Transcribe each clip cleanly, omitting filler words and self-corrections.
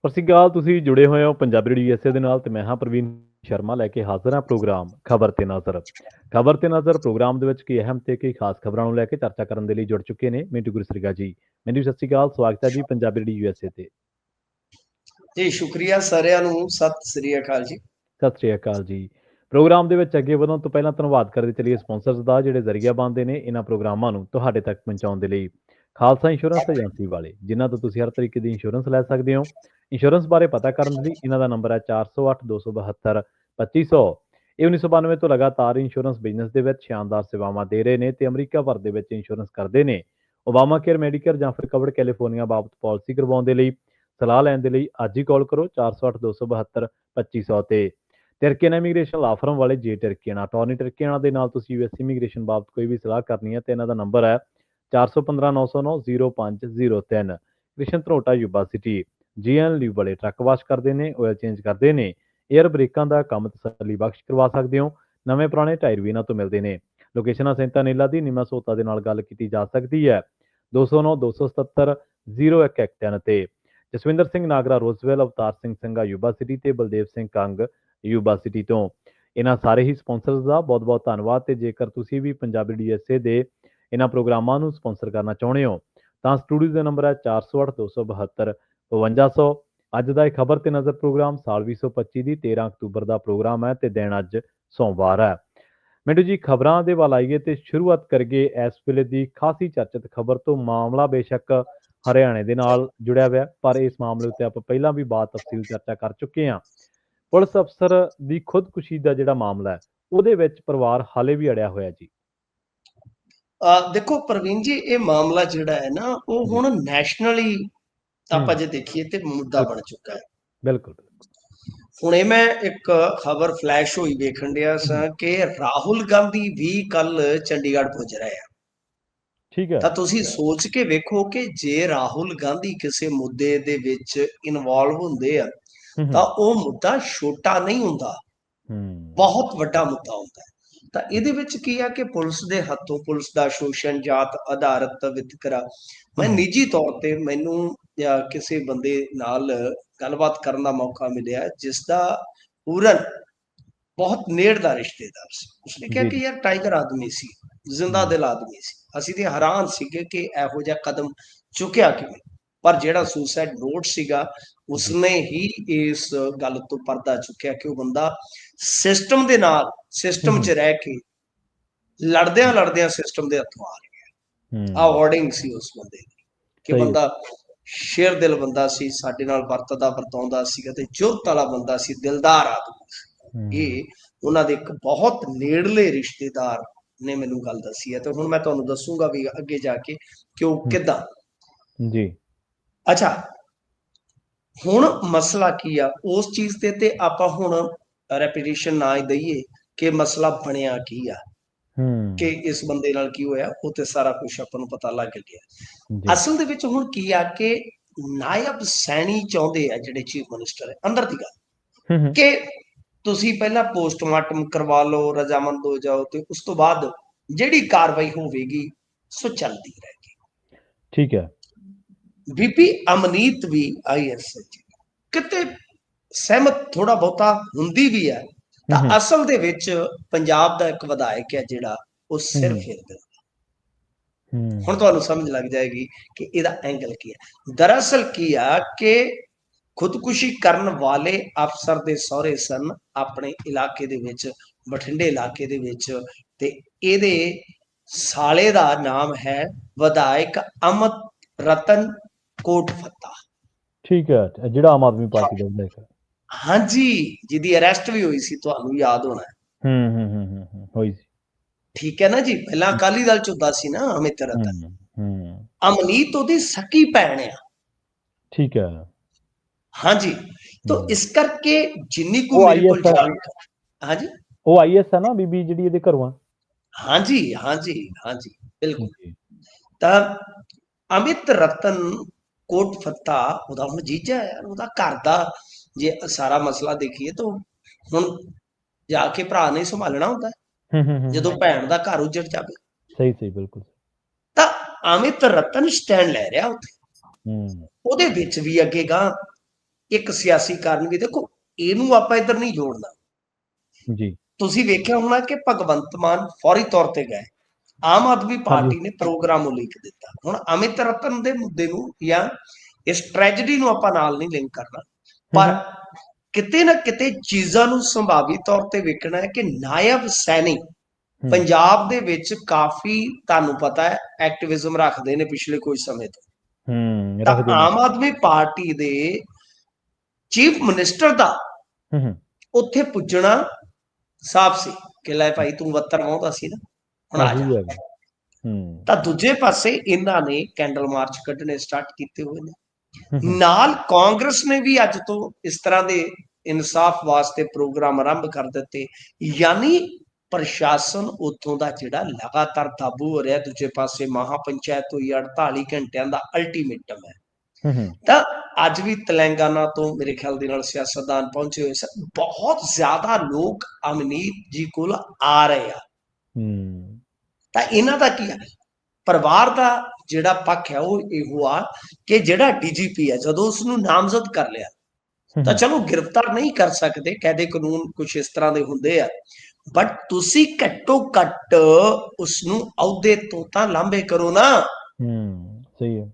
ਸਤਿ ਸ਼੍ਰੀ ਅਕਾਲ। ਤੁਸੀਂ ਜੁੜੇ ਹੋਏ ਹੋ ਪੰਜਾਬੀ ਰੇਡੀਓ USA ਦੇ ਨਾਲ ਤੇ ਮੈਂ ਹਾਂ ਪ੍ਰਵੀਨ ਸ਼ਰਮਾ ਲੈ ਕੇ ਹਾਜ਼ਰ ਹਾਂ ਪ੍ਰੋਗਰਾਮ ਖਬਰ ਤੇ ਨਜ਼ਰ। ਖਬਰ ਤੇ ਨਜ਼ਰ ਪ੍ਰੋਗਰਾਮ ਦੇ ਵਿੱਚ ਕਈ ਅਹਿਮ ਤੇ ਕਈ ਖਾਸ ਖਬਰਾਂ ਨੂੰ ਲੈ ਕੇ ਚਰਚਾ ਕਰਨ ਦੇ ਲਈ ਜੁੜ ਚੁੱਕੇ ਨੇ ਮਿੰਟੂ ਗੁਰਸਰੀਗਾ ਜੀ। ਮਿੰਟੂ ਸਤਿ ਸ਼੍ਰੀ ਅਕਾਲ, ਸਵਾਗਤ ਹੈ ਜੀ ਪੰਜਾਬੀ ਰੇਡੀਓ USA ਤੇ। ਜੀ ਸ਼ੁਕਰੀਆ ਸਾਰਿਆਂ ਨੂੰ, ਸਤਿ ਸ੍ਰੀ ਅਕਾਲ ਜੀ। ਸਤਿ ਸ਼੍ਰੀ ਅਕਾਲ ਜੀ। ਪ੍ਰੋਗਰਾਮ ਦੇ ਵਿੱਚ ਅੱਗੇ ਵਧਣ ਤੋਂ ਪਹਿਲਾਂ ਧੰਨਵਾਦ ਕਰਦੇ ਚੱਲੀਏ ਸਪਾਂਸਰਸ ਦਾ, ਜਿਹੜੇ ਜ਼ਰੀਆ ਬਣਦੇ ਨੇ ਇਹਨਾਂ ਪ੍ਰੋਗਰਾਮਾਂ ਨੂੰ ਤੁਹਾਡੇ ਤੱਕ ਪਹੁੰਚਾਉਣ ਦੇ ਲਈ। ਖਾਲਸਾ ਇੰਸ਼ੋਰੈਂਸ ਏਜੰਸੀ ਵਾਲੇ, ਜਿਨ੍ਹਾਂ ਤੋਂ ਤੁਸੀਂ ਹਰ ਤਰੀਕੇ ਦੀ ਇੰਸ਼ੋਰੈਂਸ ਲੈ ਸਕਦੇ ਹੋ। ਇੰਸ਼ੋਰੈਂਸ ਬਾਰੇ ਪਤਾ ਕਰਨ ਦੇ ਲਈ ਇਹਨਾਂ ਦਾ ਨੰਬਰ ਹੈ 408 272 2500। ਇਹ 1992 ਤੋਂ ਲਗਾਤਾਰ ਇੰਸ਼ੋਰੈਂਸ ਬਿਜ਼ਨਸ ਦੇ ਵਿੱਚ ਸ਼ਾਨਦਾਰ ਸੇਵਾਵਾਂ ਦੇ ਰਹੇ ਨੇ ਤੇ ਅਮਰੀਕਾ ਭਰ ਦੇ ਵਿੱਚ ਇੰਸ਼ੋਰੈਂਸ ਕਰਦੇ ਨੇ। ਓਬਾਮਾ ਕੇਅਰ, ਮੈਡੀਕੇਅਰ ਜਾਂ ਫਿਰ ਕਵਰਡ ਕੈਲੀਫੋਰਨੀਆ ਬਾਬਤ ਪਾਲਿਸੀ ਕਰਵਾਉਣ ਦੇ ਲਈ, ਸਲਾਹ ਲੈਣ ਦੇ ਲਈ ਅੱਜ ਹੀ ਕਾਲ ਕਰੋ 408 272 2500 ਤੇ। ਟਰਕੀਅਨ ਇਮੀਗ੍ਰੇਸ਼ਨ ਲਾ ਫਰਮ ਵਾਲੇ ਜੇ ਟਰਕੀਅਨ ਅਟਾਰਨੀ ਟਰਕੀਅਨ ਦੇ ਨਾਲ ਤੁਸੀਂ US ਇਮੀਗ੍ਰੇਸ਼ਨ ਬਾਬਤ ਕੋਈ ਵੀ ਸਲਾਹ ਕਰਨੀ ਹੈ ਤੇ ਇਹਨਾਂ ਦਾ ਨੰਬਰ ਹੈ 415 909 0503। ਕ੍ਰਿਸ਼ਨ ਧਰੋਟਾ ਯੂਬਾ ਸਿਟੀ, ਜੀਐਨ ਲਿਵ ਵਾਲੇ ਟਰੱਕ ਵਾਸ਼ ਕਰਦੇ ਨੇ, ਆਇਲ ਚੇਂਜ ਕਰਦੇ ਨੇ, 에ਅਰ ਬ੍ਰੇਕਾਂ ਦਾ ਕੰਮ ਤਸੱਲੀ ਬਖਸ਼ ਕਰਵਾ ਸਕਦੇ ਹੋ। ਨਵੇਂ ਪੁਰਾਣੇ ਟਾਇਰ ਵੀ ਇਹਨਾਂ ਤੋਂ ਮਿਲਦੇ ਨੇ। ਲੋਕੇਸ਼ਨਾਂ ਸੈਂਟਾ ਨੀਲਾ ਦੀ ਨੀਮਾ ਸੋਤਾ ਦੇ ਨਾਲ ਗੱਲ ਕੀਤੀ ਜਾ ਸਕਦੀ ਹੈ 209 277 0113 ਤੇ। ਜਸਵਿੰਦਰ ਸਿੰਘ ਨਾਗਰਾ ਰੋਜ਼ਵੈਲ, ਅਵਤਾਰ ਸਿੰਘ ਸੰਘਾ ਯੂਬਾ ਸਿਟੀ ਤੇ ਬਲਦੇਵ ਸਿੰਘ ਕੰਗ ਯੂਬਾ ਸਿਟੀ ਤੋਂ। ਇਹਨਾਂ ਸਾਰੇ ਹੀ ਸਪਾਂਸਰਸ ਦਾ ਬਹੁਤ ਬਹੁਤ ਧੰਨਵਾਦ। ਤੇ ਜੇਕਰ ਤੁਸੀਂ ਵੀ ਪੰਜਾਬੀ USA ਦੇ ਇਹਨਾਂ ਪ੍ਰੋਗਰਾਮਾਂ ਨੂੰ ਸਪਾਂਸਰ ਕਰਨਾ ਚਾਹੁੰਦੇ ਹੋ ਤਾਂ ਸਟੂਡੀਓ ਦਾ ਨੰਬਰ ਹੈ 408 272 5200। ਅੱਜ ਦਾ ਇਹ ਖਬਰ ਤੇ ਨਜ਼ਰ ਪ੍ਰੋਗਰਾਮ ਸਾਲ 2025 ਦੀ 13 ਅਕਤੂਬਰ ਦਾ ਪ੍ਰੋਗਰਾਮ ਹੈ ਤੇ ਦਿਨ ਅੱਜ ਸੋਮਵਾਰ ਹੈ। ਮਿੰਟੂ ਜੀ, ਖਬਰਾਂ ਦੇ ਵੱਲ ਆਈਏ ਤੇ ਸ਼ੁਰੂਆਤ ਕਰੀਏ ਇਸ ਵੇਲੇ ਦੀ ਖਾਸੀ ਚਰਚਿਤ ਖਬਰ ਤੋਂ। ਮਾਮਲਾ ਬੇਸ਼ੱਕ ਹਰਿਆਣੇ ਦੇ ਨਾਲ ਜੁੜਿਆ ਹੋਇਆ, ਪਰ ਇਸ ਮਾਮਲੇ ਉੱਤੇ ਆਪਾਂ ਪਹਿਲਾਂ ਵੀ ਬਾਤ ਤਫਸੀਲ ਚਰਚਾ ਕਰ ਚੁੱਕੇ ਹਾਂ। ਪੁਲਿਸ ਅਫਸਰ ਦੀ ਖੁਦਕੁਸ਼ੀ ਦਾ ਜਿਹੜਾ ਮਾਮਲਾ ਹੈ ਉਹਦੇ ਵਿੱਚ ਪਰਿਵਾਰ ਹਾਲੇ ਵੀ ਅੜਿਆ ਹੋਇਆ ਜੀ। ਦੇਖੋ ਪ੍ਰਵੀਨ ਜੀ, ਇਹ ਮਾਮਲਾ ਜਿਹੜਾ ਹੈ ਨਾ ਉਹ ਜੀ। ਹੁਣ ਨੈਸ਼ਨਲੀ ਆਪਾਂ ਹੂੰ। ਜੇ ਦੇਖੀਏ ਤੇ ਮੁੱਦਾ ਬਿਲਕੁਲ ਬਣ ਚੁੱਕਾ ਹੈ। ਬਿਲਕੁਲ। ਹੁਣ ਇਹ ਮੈਂ ਇੱਕ ਖਬਰ ਫਲੈਸ਼ ਹੋਈ ਵੇਖਣ ਡਿਆ ਸਾਂ ਕਿ ਰਾਹੁਲ ਗਾਂਧੀ ਵੀ ਕੱਲ ਚੰਡੀਗੜ੍ਹ ਪੁੱਜ ਰਹੇ ਆ। ਠੀਕ ਹੈ। ਤਾਂ ਤੁਸੀਂ ਸੋਚ ਕੇ ਵੇਖੋ ਕਿ ਜੇ ਰਾਹੁਲ ਗਾਂਧੀ ਕਿਸੇ ਮੁੱਦੇ ਦੇ ਵਿੱਚ ਇਨਵੋਲਵ ਹੁੰਦੇ ਆ ਤਾਂ ਉਹ ਮੁੱਦਾ ਛੋਟਾ ਨਹੀਂ ਹੁੰਦਾ, ਬਹੁਤ ਵੱਡਾ ਮੁੱਦਾ ਹੁੰਦਾ ਹੈ। ਤਾਂ ਇਹਦੇ ਵਿੱਚ ਕੀ ਆ ਕਿ ਪੁਲਿਸ ਦੇ ਹੱਥੋਂ ਪੁਲਿਸ ਦਾ ਸ਼ੋਸ਼ਣ, ਜਾਤ ਆਧਾਰਿਤ ਵਿਤਕਰਾ। ਮੈਂ ਨਿੱਜੀ ਤੌਰ ਤੇ ਮੈਨੂੰ ਕਿਸੇ ਬੰਦੇ ਨਾਲ ਗੱਲਬਾਤ ਕਰਨ ਦਾ ਮੌਕਾ ਮਿਲਿਆ ਜਿਸ ਦਾ ਪੂਰਨ ਬਹੁਤ ਨੇੜ ਦਾ ਰਿਸ਼ਤੇਦਾਰ ਸੀ। ਉਸਨੇ ਕਿਹਾ ਕਿ ਯਾਰ ਟਾਈਗਰ ਆਦਮੀ ਸੀ, ਜ਼ਿੰਦਾ ਦਿਲ ਆਦਮੀ ਸੀ। ਅਸੀਂ ਤੇ ਹੈਰਾਨ ਸੀਗੇ ਕਿ ਇਹੋ ਜਿਹਾ ਕਦਮ ਚੁੱਕਿਆ ਕਿਵੇਂ। ਪਰ ਜਿਹੜਾ ਸੁਸਾਈਡ ਨੋਟ ਸੀਗਾ ਉਸਨੇ ਹੀ ਇਸ ਗੱਲ ਤੋਂ ਪਰਦਾ ਚੁੱਕਿਆ ਕਿ ਉਹ ਬੰਦਾ ਸਿਸਟਮ ਦੇ ਨਾਲ, ਸਿਸਟਮ 'ਚ ਰਹਿ ਕੇ ਲੜਦਿਆਂ ਲੜਦਿਆਂ ਸਿਸਟਮ ਦੇ ਹੱਥੋਂ ਆ ਰਿਹਾ। ਆ ਵਾਰਡਿੰਗ ਸੀ ਉਸ ਬੰਦੇ ਦੀ ਕਿ ਬੰਦਾ ਸ਼ੇਰ ਦਿਲ ਬੰਦਾ ਸੀ, ਸਾਡੇ ਨਾਲ ਵਰਤਦਾ ਵਰਤਾਉਂਦਾ ਸੀਗਾ ਤੇ ਜੁਰਤ ਵਾਲਾ ਬੰਦਾ ਸੀ, ਦਿਲਦਾਰ ਆਦਮੀ। ਇਹ ਉਹਨਾਂ ਦੇ ਇੱਕ ਬਹੁਤ ਨੇੜਲੇ ਰਿਸ਼ਤੇਦਾਰ ਨੇ ਮੈਨੂੰ ਗੱਲ ਦੱਸੀ ਹੈ ਤੇ ਹੁਣ ਮੈਂ ਤੁਹਾਨੂੰ ਦੱਸੂਗਾ ਵੀ ਅੱਗੇ ਜਾ ਕੇ ਕਿ ਉਹ ਕਿੱਦਾਂ। ਜੀ। ਅੱਛਾ, ਹੁਣ ਮਸਲਾ ਕੀ ਆ ਉਸ ਚੀਜ਼ ਤੇ ਆਪਾਂ ਹੁਣ ਰੈਪੀਟੀਸ਼ਨ ਨਾ ਹੀ ਦਈਏ ਕਿ ਮਸਲਾ ਬਣਿਆ ਕੀ ਆ, ਕਿ ਇਸ ਬੰਦੇ ਨਾਲ ਕੀ ਹੋਇਆ। ਉਹ ਤੇ ਸਾਰਾ ਕੁਝ ਆਪਾਂ ਨੂੰ ਪਤਾ ਲੱਗ ਗਿਆ। ਅਸਲ ਦੇ ਵਿੱਚ ਹੁਣ ਕੀ ਆ ਕਿ ਨਾਇਬ ਸੈਣੀ ਚਾਹੁੰਦੇ ਆ ਜਿਹੜੇ ਚੀਫ ਮਿਨਿਸਟਰ ਹੈ ਅੰਦਰ ਦੀ ਗੱਲ ਕਿ ਤੁਸੀਂ ਪਹਿਲਾਂ ਪੋਸਟਮਾਰਟਮ ਕਰਵਾ ਲਓ, ਰਜ਼ਾਮੰਦ ਹੋ ਜਾਓ ਤੇ ਉਸ ਤੋਂ ਬਾਅਦ ਜਿਹੜੀ ਕਾਰਵਾਈ ਹੋਵੇਗੀ ਸੋ ਚੱਲਦੀ ਰਹੇਗੀ। ਠੀਕ ਹੈ। ਬੀਬੀ ਅਮਨੀਤ ਵੀ IAS ਕਿਤੇ ਸਹਿਮਤ ਥੋੜਾ ਬਹੁਤਾ ਹੁੰਦੀ ਵੀ ਹੈ। ਤਾਂ ਅਸਲ ਦੇ ਵਿੱਚ ਪੰਜਾਬ ਦਾ ਇੱਕ ਵਿਧਾਇਕ ਹੈ ਜਿਹੜਾ ਉਹ ਸਿਰ ਫੇਰਦਾ। ਹੁਣ ਤੁਹਾਨੂੰ ਸਮਝ ਲੱਗ ਜਾਏਗੀ ਕਿ ਇਹਦਾ ਐਂਗਲ ਕੀ ਹੈ। ਦਰਅਸਲ ਕੀ ਆ ਕਿ ਖੁਦਕੁਸ਼ੀ ਕਰਨ ਵਾਲੇ ਅਫਸਰ ਦੇ ਸਹੁਰੇ ਸਨ ਆਪਣੇ ਇਲਾਕੇ ਦੇ ਵਿੱਚ, ਬਠਿੰਡੇ ਇਲਾਕੇ ਦੇ ਵਿੱਚ, ਤੇ ਇਹਦੇ ਸਾਲੇ ਦਾ ਨਾਮ ਹੈ ਵਿਧਾਇਕ ਅਮਿਤ ਰਤਨ ਕੋਟਫੱਤਾ। ਠੀਕ ਹੈ, ਜਿਹੜਾ ਆਮ ਆਦਮੀ ਪਾਰਟੀ ਦਾ ਵਿਧਾਇਕ ਹੈ। ਹਾਂਜੀ, ਜਿਹਦੀ ਅਰੈਸਟ ਵੀ ਹੋਈ ਸੀ, ਤੁਹਾਨੂੰ ਯਾਦ ਹੋਣਾ। ਹੋਈ ਸੀ। ਠੀਕ ਹੈ ਨਾ ਜੀ। ਪਹਿਲਾਂ ਅਕਾਲੀ ਦਲ ਚ ਹੁੰਦਾ ਸੀ ਨਾ ਅਮਿਤ ਰਤਨ। ਅਮਨੀਤ ਉਹਦੀ ਸਕੀ ਭੈਣ ਆ। ਠੀਕ ਹੈ। ਹਾਂਜੀ, ਤਾਂ ਇਸ ਕਰਕੇ ਜਿੰਨੀ ਕੁ ਮੇਰੇ ਕੋਲ ਹਾਂਜੀ, ਉਹ IAS ਹੈ ਨਾ ਬੀਬੀ ਜਿਹੜੀ ਇਹਦੇ ਘਰੋਂ। ਹਾਂਜੀ ਹਾਂਜੀ ਹਾਂਜੀ, ਬਿਲਕੁਲ। ਤਾਂ ਅਮਿਤ ਰਤਨ ਕੋਟਫੱਤਾ ਉਹਦਾ ਹੁਣ ਜੀਜਾ ਹੈ। ਉਹਦਾ ਘਰ ਦਾ ਜੇ ਸਾਰਾ ਮਸਲਾ ਦੇਖੀਏ ਤਾਂ ਹੁਣ ਜਾ ਕੇ ਭਰਾ ਨੇ ਸੰਭਾਲਣਾ ਹੁੰਦਾ ਜਦੋਂ ਭੈਣ ਦਾ ਘਰ ਉੱਜੜ ਜਾਵੇ। ਸਹੀ ਸਹੀ, ਬਿਲਕੁਲ। ਤਾਂ ਅਮਿਤ ਰਤਨ ਸਟੈਂਡ ਲੈ ਰਿਹਾ ਉੱਥੇ। ਉਹਦੇ ਵਿੱਚ ਵੀ ਅੱਗੇ ਗਾਂ ਇੱਕ ਸਿਆਸੀ ਕਾਰਨ ਵੀ। ਦੇਖੋ ਇਹਨੂੰ ਆਪਾਂ ਇੱਧਰ ਨਹੀਂ ਜੋੜਨਾ। ਜੀ ਤੁਸੀਂ ਵੇਖਿਆ ਹੋਣਾ ਕਿ ਭਗਵੰਤ ਮਾਨ ਫੌਰੀ ਤੌਰ ਤੇ ਗਏ, ਆਮ ਆਦਮੀ ਹਾਂਜੀ ਪਾਰਟੀ ਨੇ ਪ੍ਰੋਗਰਾਮ ਉਲੀਕ ਦਿੱਤਾ। ਹੁਣ ਅਮਿਤ ਰਤਨ ਦੇ ਮੁੱਦੇ ਨੂੰ ਜਾਂ ਇਸ ਟ੍ਰੈਜਡੀ ਨੂੰ ਆਪਾਂ ਨਾਲ ਨਹੀਂ ਲਿੰਕ ਕਰਨਾ, ਪਰ ਕਿਤੇ ਨਾ ਕਿਤੇ ਚੀਜ਼ਾਂ ਨੂੰ ਸੰਭਾਵੀ ਤੌਰ ਤੇ ਵੇਖਣਾ ਹੈ ਕਿ ਨਾਇਬ ਸੈਣੀ ਪੰਜਾਬ ਦੇ ਵਿੱਚ ਕਾਫੀ, ਤੁਹਾਨੂੰ ਪਤਾ ਹੈ, ਐਕਟਿਵਿਜ਼ਮ ਰੱਖਦੇ ਨੇ ਪਿਛਲੇ ਕੁਝ ਸਮੇਂ ਤੋਂ। ਤਾਂ ਰੱਖਦੇ ਨੇ। ਆਮ ਆਦਮੀ ਪਾਰਟੀ ਦੇ ਚੀਫ ਮਿਨਿਸਟਰ ਦਾ ਉੱਥੇ ਪੁੱਜਣਾ ਸਾਫ਼ ਸੀ ਕਿ ਲੈ ਭਾਈ ਤੂੰ ਵੱਤਰ ਵਾਹੁੰਦਾ ਸੀ ਨਾ, ਹੁਣ ਆ ਜਾ। ਤਾਂ ਦੂਜੇ ਪਾਸੇ ਇਹਨਾਂ ਨੇ ਕੈਂਡਲ ਮਾਰਚ ਕੱਢਣੇ ਸਟਾਰਟ ਕੀਤੇ ਹੋਏ ਨੇ। ਨਾਲ ਕਾਂਗਰਸ ਨੇ ਵੀ ਅੱਜ ਤੋਂ ਇਸ ਤਰ੍ਹਾਂ ਦੇ ਇਨਸਾਫ ਵਾਸਤੇ ਪ੍ਰੋਗਰਾਮ ਆਰੰਭ ਕਰ ਦਿੱਤੇ। ਯਾਨੀ ਪ੍ਰਸ਼ਾਸਨ ਉੱਥੋਂ ਦਾ ਜਿਹੜਾ ਲਗਾਤਾਰ ਕਾਬੂ ਹੋ ਰਿਹਾ। ਦੂਜੇ ਪਾਸੇ ਮਹਾ ਪੰਚਾਇਤ ਹੋਈ, 48 ਘੰਟਿਆਂ ਦਾ ਅਲਟੀਮੇਟਮ ਹੈ। ਤਾਂ ਅੱਜ ਵੀ ਤੇਲੰਗਾਨਾ ਤੋਂ ਮੇਰੇ ਖਿਆਲ ਦੇ ਨਾਲ ਸਿਆਸਤਦਾਨ ਪਹੁੰਚੇ ਹੋਏ ਸਨ। ਬਹੁਤ ਜ਼ਿਆਦਾ ਲੋਕ ਅਮਨੀਤ ਜੀ ਕੋਲ ਆ ਰਹੇ ਆ। ਤਾਂ ਇਹਨਾਂ ਦਾ ਕੀ ਹੈ, ਪਰਿਵਾਰ ਦਾ ਜਿਹੜਾ ਪੱਖ ਹੈ ਉਹ ਇਹੋ ਆ ਕਿ ਜਿਹੜਾ ਡੀਜੀਪੀ ਹੈ, ਜਦੋਂ ਉਸਨੂੰ ਨਾਮਜ਼ਦ ਕਰ ਲਿਆ ਤਾਂ ਚਲੋ ਗ੍ਰਿਫਤਾਰ ਨਹੀਂ ਕਰ ਸਕਦੇ, ਕਾਇਦੇ ਕਾਨੂੰਨ ਕੁਝ ਇਸ ਤਰ੍ਹਾਂ ਦੇ ਹੁੰਦੇ ਆ, ਬਟ ਤੁਸੀਂ ਘੱਟੋ ਘੱਟ ਉਸਨੂੰ ਅਹੁਦੇ ਤੋਂ ਤਾਂ ਲਾਂਭੇ ਕਰੋ ਨਾ। ਸਹੀ ਹੈ।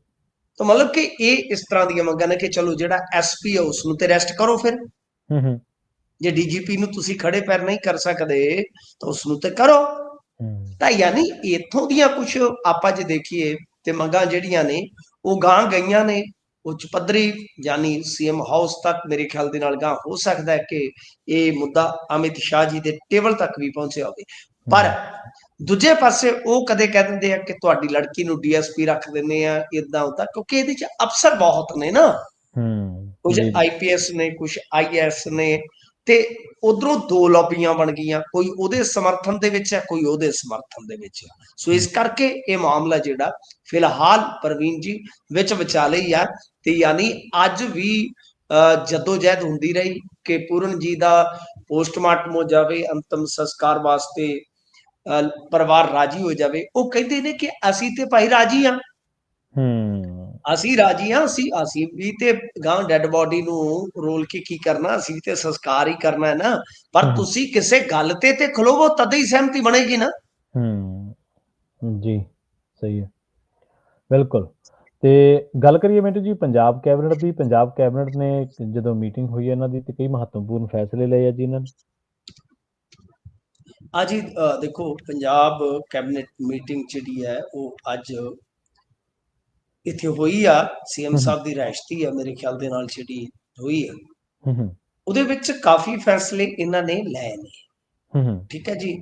ਤਾਂ ਮਤਲਬ ਕਿ ਇਹ ਇਸ ਤਰ੍ਹਾਂ ਦੀਆਂ ਮੰਗਾਂ ਨੇ ਕਿ ਚਲੋ ਜਿਹੜਾ ਐਸਪੀ ਹੈ ਉਸਨੂੰ ਤੇ ਅਰੈਸਟ ਕਰੋ। ਫਿਰ ਜੇ ਡੀਜੀਪੀ ਨੂੰ ਤੁਸੀਂ ਖੜੇ ਪੈਰ ਨਹੀਂ ਕਰ ਸਕਦੇ ਤਾਂ ਉਸਨੂੰ ਤੇ ਕਰੋ। ਤਾਂ ਯਾਨੀ ਇੱਥੋਂ ਦੀਆਂ ਕੁਝ ਆਪਾਂ ਜੇ ਦੇਖੀਏ ਤੇ ਮੰਗਾਂ ਜਿਹੜੀਆਂ ਨੇ ਉਹ ਗਾਂ ਗਈਆਂ ਨੇ ਉੱਚ ਪੱਧਰੀ, ਯਾਨੀ ਸੀਐਮ ਹਾਊਸ ਤੱਕ ਮੇਰੇ ਖਿਆਲ ਦੇ ਨਾਲ ਗਾਂ ਹੋ ਸਕਦਾ ਹੈ ਕਿ ਇਹ ਮੁੱਦਾ ਅਮਿਤ ਸ਼ਾਹ ਜੀ ਦੇ ਟੇਬਲ ਤੱਕ ਵੀ ਪਹੁੰਚਿਆ ਹੋਵੇ। ਪਰ ਦੂਜੇ ਪਾਸੇ ਉਹ ਕਦੇ ਕਹਿ ਦਿੰਦੇ ਆ ਕਿ ਤੁਹਾਡੀ ਲੜਕੀ ਨੂੰ ਡੀਐਸਪੀ ਰੱਖ ਦਿੰਦੇ ਆ, ਇਦਾਂ ਉਦਾਂ, ਕਿਉਂਕਿ ਇਹਦੇ ਚ ਅਫਸਰ ਬਹੁਤ ਨੇ ਨਾ, ਕੁਝ ਆਈਪੀਐਸ ਨੇ, ਕੁਝ ਆਈਐਸ ਨੇ, ਤੇ ਉਧਰੋਂ ਦੋ ਲੌਬੀਆਂ ਬਣ ਗਈਆਂ, ਕੋਈ ਉਹਦੇ ਸਮਰਥਨ ਦੇ ਵਿੱਚ ਹੈ, ਕੋਈ ਉਹਦੇ ਸਮਰਥਨ ਦੇ ਵਿੱਚ ਹੈ। ਸੋ ਇਸ ਕਰਕੇ ਇਹ ਮਾਮਲਾ ਜਿਹੜਾ ਫਿਲਹਾਲ ਪ੍ਰਵੀਨ ਜੀ ਵਿੱਚ ਵਿਚਾਲੇ ਹੀ ਆ। ਤੇ ਯਾਨੀ ਅੱਜ ਵੀ ਜਦੋਜਹਿਦ ਹੁੰਦੀ ਰਹੀ ਕਿ ਪੂਰਨ ਜੀ ਦਾ ਪੋਸਟਮਾਰਟਮ ਹੋ ਜਾਵੇ, ਅੰਤਮ ਸੰਸਕਾਰ ਵਾਸਤੇ ਪਰਿਵਾਰ ਰਾਜੀ ਹੋ ਜਾਵੇ। ਉਹ ਕਹਿੰਦੇ ਨੇ ਕਿ ਅਸੀਂ ਤੇ ਭਾਈ ਰਾਜੀ ਹਾਂ, ਅਸੀਂ ਰਾਜੀ ਹਾਂ, ਅਸੀਂ ਵੀ ਤੇ ਗਾਂ ਡੈਡ ਬੋਡੀ ਨੂੰ ਰੋਲ ਕੇ ਕੀ ਕਰਨਾ, ਅਸੀਂ ਤੇ ਸੰਸਕਾਰ ਹੀ ਕਰਨਾ ਹੈ ਨਾ। ਪਰ ਤੁਸੀਂ ਕਿਸੇ ਗੱਲ ਤੇ ਖਲੋਵੋ, ਤਦ ਹੀ ਸਹਿਮਤੀ ਬਣੇਗੀ ਨਾ। ਜੀ ਸਹੀ ਹੈ, ਬਿਲਕੁਲ। ਤੇ ਗੱਲ ਕਰੀਏ ਮਿੰਟੂ ਜੀ ਪੰਜਾਬ ਕੈਬਨਿਟ ਦੀ। ਪੰਜਾਬ ਕੈਬਨਿਟ ਨੇ ਜਦੋਂ ਮੀਟਿੰਗ ਹੋਈ ਇਹਨਾਂ ਦੀ ਤੇ ਕਈ ਮਹੱਤਵਪੂਰਨ ਫੈਸਲੇ ਲਏ ਆ ਜੀ ਇਹਨਾਂ ਨੇ। ਜੀ ਦੇਖੋ ਪੰਜਾਬ ਕੈਬਨਿਟ ਮੀਟਿੰਗ ਜਿਹੜੀ ਹੈ ਉਹ ਅੱਜ ਇੱਥੇ ਹੋਈ ਆ। ਸੀਐਮ ਸਾਹਿਬ ਦੀ ਰਿਹਾਇਸ਼ਤੀ ਆ ਮੇਰੇ ਖਿਆਲ ਦੇ ਨਾਲ ਜਿਹੜੀ ਹੋਈ ਹੈ, ਉਹਦੇ ਵਿੱਚ ਕਾਫੀ ਫੈਸਲੇ ਇਹਨਾਂ ਨੇ ਲਏ ਨੇ। ਠੀਕ ਹੈ ਜੀ।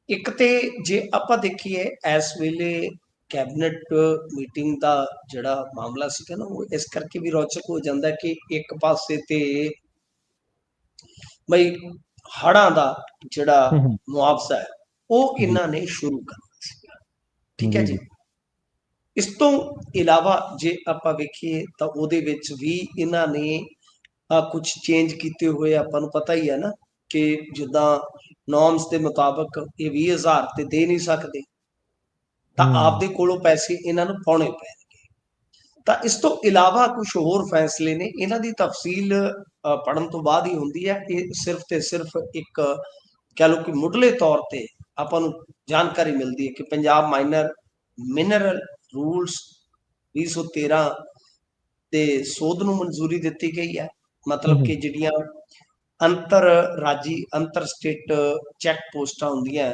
ਇੱਕ ਤੇ ਜੇ ਆਪਾਂ ਦੇਖੀਏ ਇਸ ਵੇਲੇ ਕੈਬਨਿਟ ਮੀਟਿੰਗ ਦਾ ਜਿਹੜਾ ਮਾਮਲਾ ਸੀਗਾ ਨਾ, ਉਹ ਇਸ ਕਰਕੇ ਵੀ ਰੌਚਕ ਹੋ ਜਾਂਦਾ ਕਿ ਇੱਕ ਪਾਸੇ ਤੇ ਬਈ ਹੜ੍ਹਾਂ ਦਾ ਜਿਹੜਾ ਮੁਆਵਜ਼ਾ ਹੈ ਉਹ ਇਹਨਾਂ ਨੇ ਸ਼ੁਰੂ ਕਰਨਾ ਸੀਗਾ। ਠੀਕ ਹੈ ਜੀ। ਇਸ ਤੋਂ ਇਲਾਵਾ ਜੇ ਆਪਾਂ ਵੇਖੀਏ ਤਾਂ ਉਹਦੇ ਵਿੱਚ ਵੀ ਇਹਨਾਂ ਨੇ ਕੁਝ ਚੇਂਜ ਕੀਤੇ ਹੋਏ। ਆਪਾਂ ਨੂੰ ਪਤਾ ਹੀ ਹੈ ਨਾ ਕਿ ਜਿੱਦਾਂ ਨੋਰਮਸ ਦੇ ਮੁਤਾਬਕ ਇਹ 20,000 ਤੇ ਦੇ ਨਹੀਂ ਸਕਦੇ, ਤਾਂ ਆਪਦੇ ਕੋਲੋਂ ਪੈਸੇ ਇਹਨਾਂ ਨੂੰ ਪਾਉਣੇ ਪੈਣਗੇ। ਤਾਂ ਇਸ ਤੋਂ ਇਲਾਵਾ ਕੁਝ ਹੋਰ ਫੈਸਲੇ ਨੇ, ਇਹਨਾਂ ਦੀ ਤਫਸੀਲ ਪੜ੍ਹਨ ਤੋਂ ਬਾਅਦ ਹੀ ਹੁੰਦੀ ਹੈ। ਇਹ ਸਿਰਫ ਤੇ ਸਿਰਫ ਇੱਕ ਕਹਿ ਲਓ ਕਿ ਮੁੱਢਲੇ ਤੌਰ ਤੇ ਆਪਾਂ ਨੂੰ ਜਾਣਕਾਰੀ ਮਿਲਦੀ ਹੈ ਕਿ ਪੰਜਾਬ ਮਾਈਨਰ ਮਿਨਰਲ ਰੂਲਸ 2013 ਦੇ ਸੋਧ ਨੂੰ ਮਨਜ਼ੂਰੀ ਦਿੱਤੀ ਗਈ ਹੈ। ਮਤਲਬ ਕਿ ਜਿਹੜੀਆਂ ਅੰਤਰ ਰਾਜੀ, ਅੰਤਰ ਸਟੇਟ ਚੈੱਕ ਪੋਸਟਾਂ ਹੁੰਦੀਆਂ,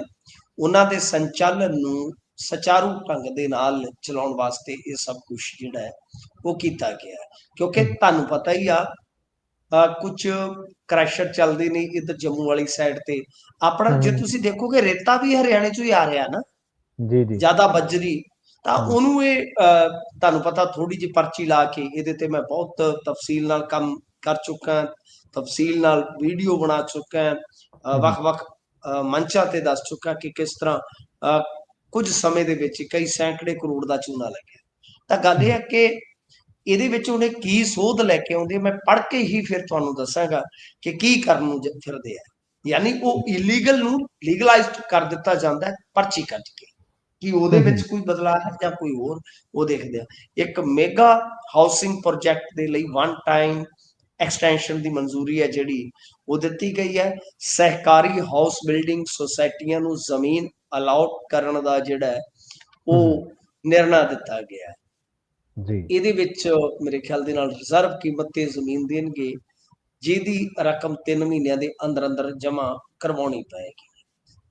ਉਹਨਾਂ ਦੇ ਸੰਚਾਲਨ ਨੂੰ ਸੁਚਾਰੂ ਢੰਗ ਦੇ ਨਾਲ ਚਲਾਉਣ ਵਾਸਤੇ ਇਹ ਸਭ ਕੁਝ ਜਿਹੜਾ ਹੈ ਉਹ ਕੀਤਾ ਗਿਆ। ਕਿਉਂਕਿ ਤੁਹਾਨੂੰ ਪਤਾ ਹੀ ਆ ਕੁਝ ਕ੍ਰੈਸ਼ਰ ਚੱਲਦੇ ਨੇ ਇੱਧਰ ਜੰਮੂ ਵਾਲੀ ਸਾਈਡ ਤੇ। ਆਪਣਾ ਜੇ ਤੁਸੀਂ ਦੇਖੋਗੇ ਰੇਤਾ ਵੀ ਹਰਿਆਣੇ ਚੋਂ ਹੀ ਆ ਰਿਹਾ ਨਾ, ਜ਼ਿਆਦਾ ਬਜਰੀ। ਤਾਂ ਉਹਨੂੰ ਇਹ ਤੁਹਾਨੂੰ ਪਤਾ ਥੋੜੀ ਜਿਹੀ ਪਰਚੀ ਲਾ ਕੇ ਇਹਦੇ ਤੇ ਮੈਂ ਬਹੁਤ ਤਫਸੀਲ ਨਾਲ ਕੰਮ ਕਰ ਚੁੱਕਾ, ਤਫਸੀਲ ਨਾਲ ਵੀਡੀਓ ਬਣਾ ਚੁੱਕਾ, ਵੱਖ-ਵੱਖ ਮੰਚਾਂ ਤੇ ਦੱਸ ਚੁੱਕਾ ਕਿ ਕਿਸ ਤਰ੍ਹਾਂ ਕੁਝ ਸਮੇਂ ਦੇ ਵਿੱਚ ਕਈ ਸੈਂਕੜੇ ਕਰੋੜ ਦਾ ਚੂਨਾ ਲੱਗਿਆ। ਤਾਂ ਗੱਲ ਇਹ ਹੈ ਕਿ ਇਹਦੇ ਵਿੱਚ ਉਹਨੇ ਕੀ ਸੋਧ ਲੈ ਕੇ ਆਉਂਦੇ, ਮੈਂ ਪੜ੍ਹ ਕੇ ਹੀ ਫਿਰ ਤੁਹਾਨੂੰ ਦੱਸਾਂਗਾ ਕਿ ਕੀ ਕਰਨ ਨੂੰ ਫਿਰਦੇ ਆ। ਯਾਨੀ ਉਹ ਇਲੀਗਲ ਨੂੰ ਲੀਗਲਾਈਜ਼ਡ ਕਰ ਦਿੱਤਾ ਜਾਂਦਾ ਹੈ ਪਰਚੀ ਕੱਟ ਕੇ। ਕਿ ਉਹਦੇ ਵਿੱਚ ਕੋਈ ਬਦਲਾਅ ਹੈ ਜਾਂ ਕੋਈ ਹੋਰ, ਉਹ ਦੇਖਦੇ ਆ। ਇੱਕ ਮੇਗਾ ਹਾਊਸਿੰਗ ਪ੍ਰੋਜੈਕਟ ਦੇ ਲਈ ਵਨ ਟਾਈਮ ਐਕਸਟੈਂਸ਼ਨ ਦੀ ਮਨਜ਼ੂਰੀ ਹੈ ਜਿਹੜੀ ਉਹ ਦਿੱਤੀ ਗਈ ਹੈ। ਸਹਿਕਾਰੀ ਹਾਊਸ ਬਿਲਡਿੰਗ ਸੁਸਾਇਟੀਆਂ ਨੂੰ ਜ਼ਮੀਨ ਅਲਾਉਟ ਕਰਨ ਦਾ ਜਿਹੜਾ ਹੈ ਉਹ ਨਿਰਣਾ ਦਿੱਤਾ ਗਿਆ ਹੈ। ਇਹਦੇ ਵਿੱਚ ਮੇਰੇ ਖਿਆਲ ਦੇ ਨਾਲ ਰਿਜ਼ਰਵ ਕੀਮਤ ਤੇ ਜ਼ਮੀਨ ਦੇਣਗੇ, ਜਿਹਦੀ ਰਕਮ 3 ਮਹੀਨਿਆਂ ਦੇ ਅੰਦਰ ਅੰਦਰ ਜਮ੍ਹਾਂ ਕਰਵਾਉਣੀ ਪਏਗੀ।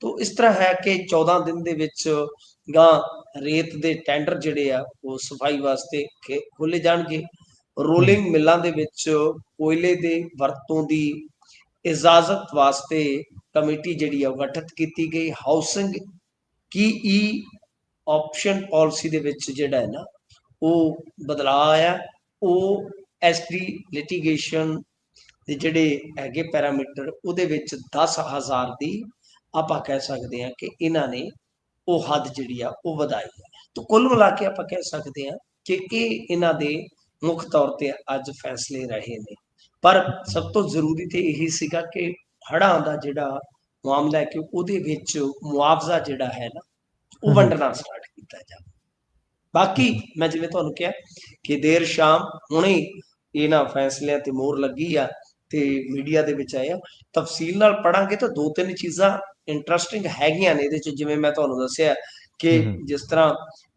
ਤੋ ਇਸ ਤਰ੍ਹਾਂ ਹੈ ਕਿ 14 ਦਿਨ ਦੇ ਵਿੱਚ ਗਾਂ ਰੇਤ ਦੇ ਟੈਂਡਰ ਜਿਹੜੇ ਆ ਉਹ ਸਫਾਈ ਵਾਸਤੇ ਖੋਲੇ ਜਾਣਗੇ। ਰੋਲਿੰਗ ਮਿੱਲਾਂ ਦੇ ਵਿੱਚ ਕੋਇਲੇ ਦੇ ਵਰਤੋਂ ਦੀ ਇਜਾਜ਼ਤ ਵਾਸਤੇ ਕਮੇਟੀ ਜਿਹੜੀ ਆ ਉਹ ਗਠਿਤ ਕੀਤੀ ਗਈ। ਹਾਊਸਿੰਗ ਕੀ ਆਪਸ਼ਨ ਪਾਲਿਸੀ ਦੇ ਵਿੱਚ ਜਿਹੜਾ ਹੈ ਨਾ ਉਹ ਬਦਲਾਅ ਆਇਆ। ਉਹ ਐਸਡੀ ਲਿਟੀਗੇਸ਼ਨ ਦੇ ਜਿਹੜੇ ਹੈਗੇ ਪੈਰਾਮੀਟਰ ਉਹਦੇ ਵਿੱਚ 10,000 ਦੀ ਆਪਾਂ ਕਹਿ ਸਕਦੇ ਹਾਂ ਕਿ ਇਹਨਾਂ ਨੇ ਉਹ ਹੱਦ ਜਿਹੜੀ ਆ ਉਹ ਵਧਾਈ ਹੈ। ਤਾਂ ਕੁੱਲ ਮਿਲਾ ਕੇ ਆਪਾਂ ਕਹਿ ਸਕਦੇ ਹਾਂ ਕਿ ਇਹ ਇਹਨਾਂ ਦੇ ਮੁੱਖ ਤੌਰ ਤੇ ਅੱਜ ਫੈਸਲੇ ਰਹੇ ਨੇ। ਪਰ ਸਭ ਤੋਂ ਜ਼ਰੂਰੀ ਤੇ ਇਹੀ ਸੀਗਾ ਕਿ ਹੜ੍ਹਾਂ ਦਾ ਜਿਹੜਾ ਮਾਮਲਾ ਹੈ ਕਿ ਉਹਦੇ ਵਿੱਚ ਮੁਆਵਜ਼ਾ ਜਿਹੜਾ ਹੈ ਨਾ ਉਹ ਵੰਡਣਾ ਸਟਾਰਟ ਕੀਤਾ ਜਾਵੇ। ਬਾਕੀ ਮੈਂ ਜਿਵੇਂ ਤੁਹਾਨੂੰ ਕਿਹਾ ਕਿ ਦੇਰ ਸ਼ਾਮ ਹੁਣੇ ਇਹਨਾਂ ਫੈਸਲਿਆਂ ਤੇ ਮੋਹਰ ਲੱਗੀ ਆ ਤੇ ਮੀਡੀਆ ਦੇ ਵਿੱਚ ਆਇਆ। ਤਫਸੀਲ ਨਾਲ ਪੜਾਂਗੇ ਤਾਂ 2-3 ਚੀਜ਼ਾਂ ਇੰਟਰਸਟਿੰਗ ਹੈਗੀਆਂ ਨੇ ਇਹਦੇ ਚ। ਜਿਵੇਂ ਮੈਂ ਤੁਹਾਨੂੰ ਦੱਸਿਆ ਕਿ ਜਿਸ ਤਰ੍ਹਾਂ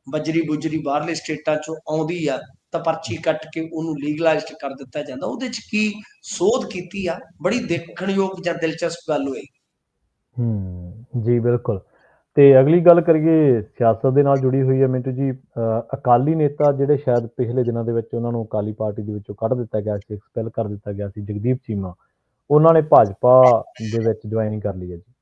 ਬਜਰੀ ਬੁਜਰੀ ਬਾਹਰਲੇ ਸਟੇਟਾਂ ਚੋਂ ਆਉਂਦੀ ਆ ਤਾਂ ਪਰਚੀ ਕੱਟ ਕੇ ਉਹਨੂੰ ਲੀਗਲਾਈਜ਼ਡ ਕਰ ਦਿੱਤਾ ਜਾਂਦਾ। ਉਹਦੇ ਚ ਕੀ ਸੋਧ ਕੀਤੀ ਆ, ਬੜੀ ਦੇਖਣਯੋਗ ਜਾਂ ਦਿਲਚਸਪ ਗੱਲ ਹੋਈ। ਜੀ ਬਿਲਕੁਲ। ਤੇ ਅਗਲੀ ਗੱਲ ਕਰੀਏ ਸਿਆਸਤ ਦੇ ਨਾਲ ਜੁੜੀ ਹੋਈ ਹੈ ਮਿੰਟੂ ਜੀ। ਅਕਾਲੀ ਨੇਤਾ ਜਿਹੜੇ ਸ਼ਾਇਦ ਪਿਛਲੇ ਦਿਨਾਂ ਦੇ ਵਿੱਚ ਉਹਨਾਂ ਨੂੰ ਅਕਾਲੀ ਪਾਰਟੀ ਦੇ ਵਿੱਚੋਂ ਕੱਢ ਦਿੱਤਾ ਗਿਆ ਸੀ, ਐਕਸਪੈਲ ਕਰ ਦਿੱਤਾ ਗਿਆ ਸੀ, ਜਗਦੀਪ ਚੀਮਾ, ਉਹਨਾਂ ਨੇ ਭਾਜਪਾ ਦੇ ਵਿੱਚ ਜੁਆਇਨ ਕਰ ਲਈ ਹੈ ਜੀ।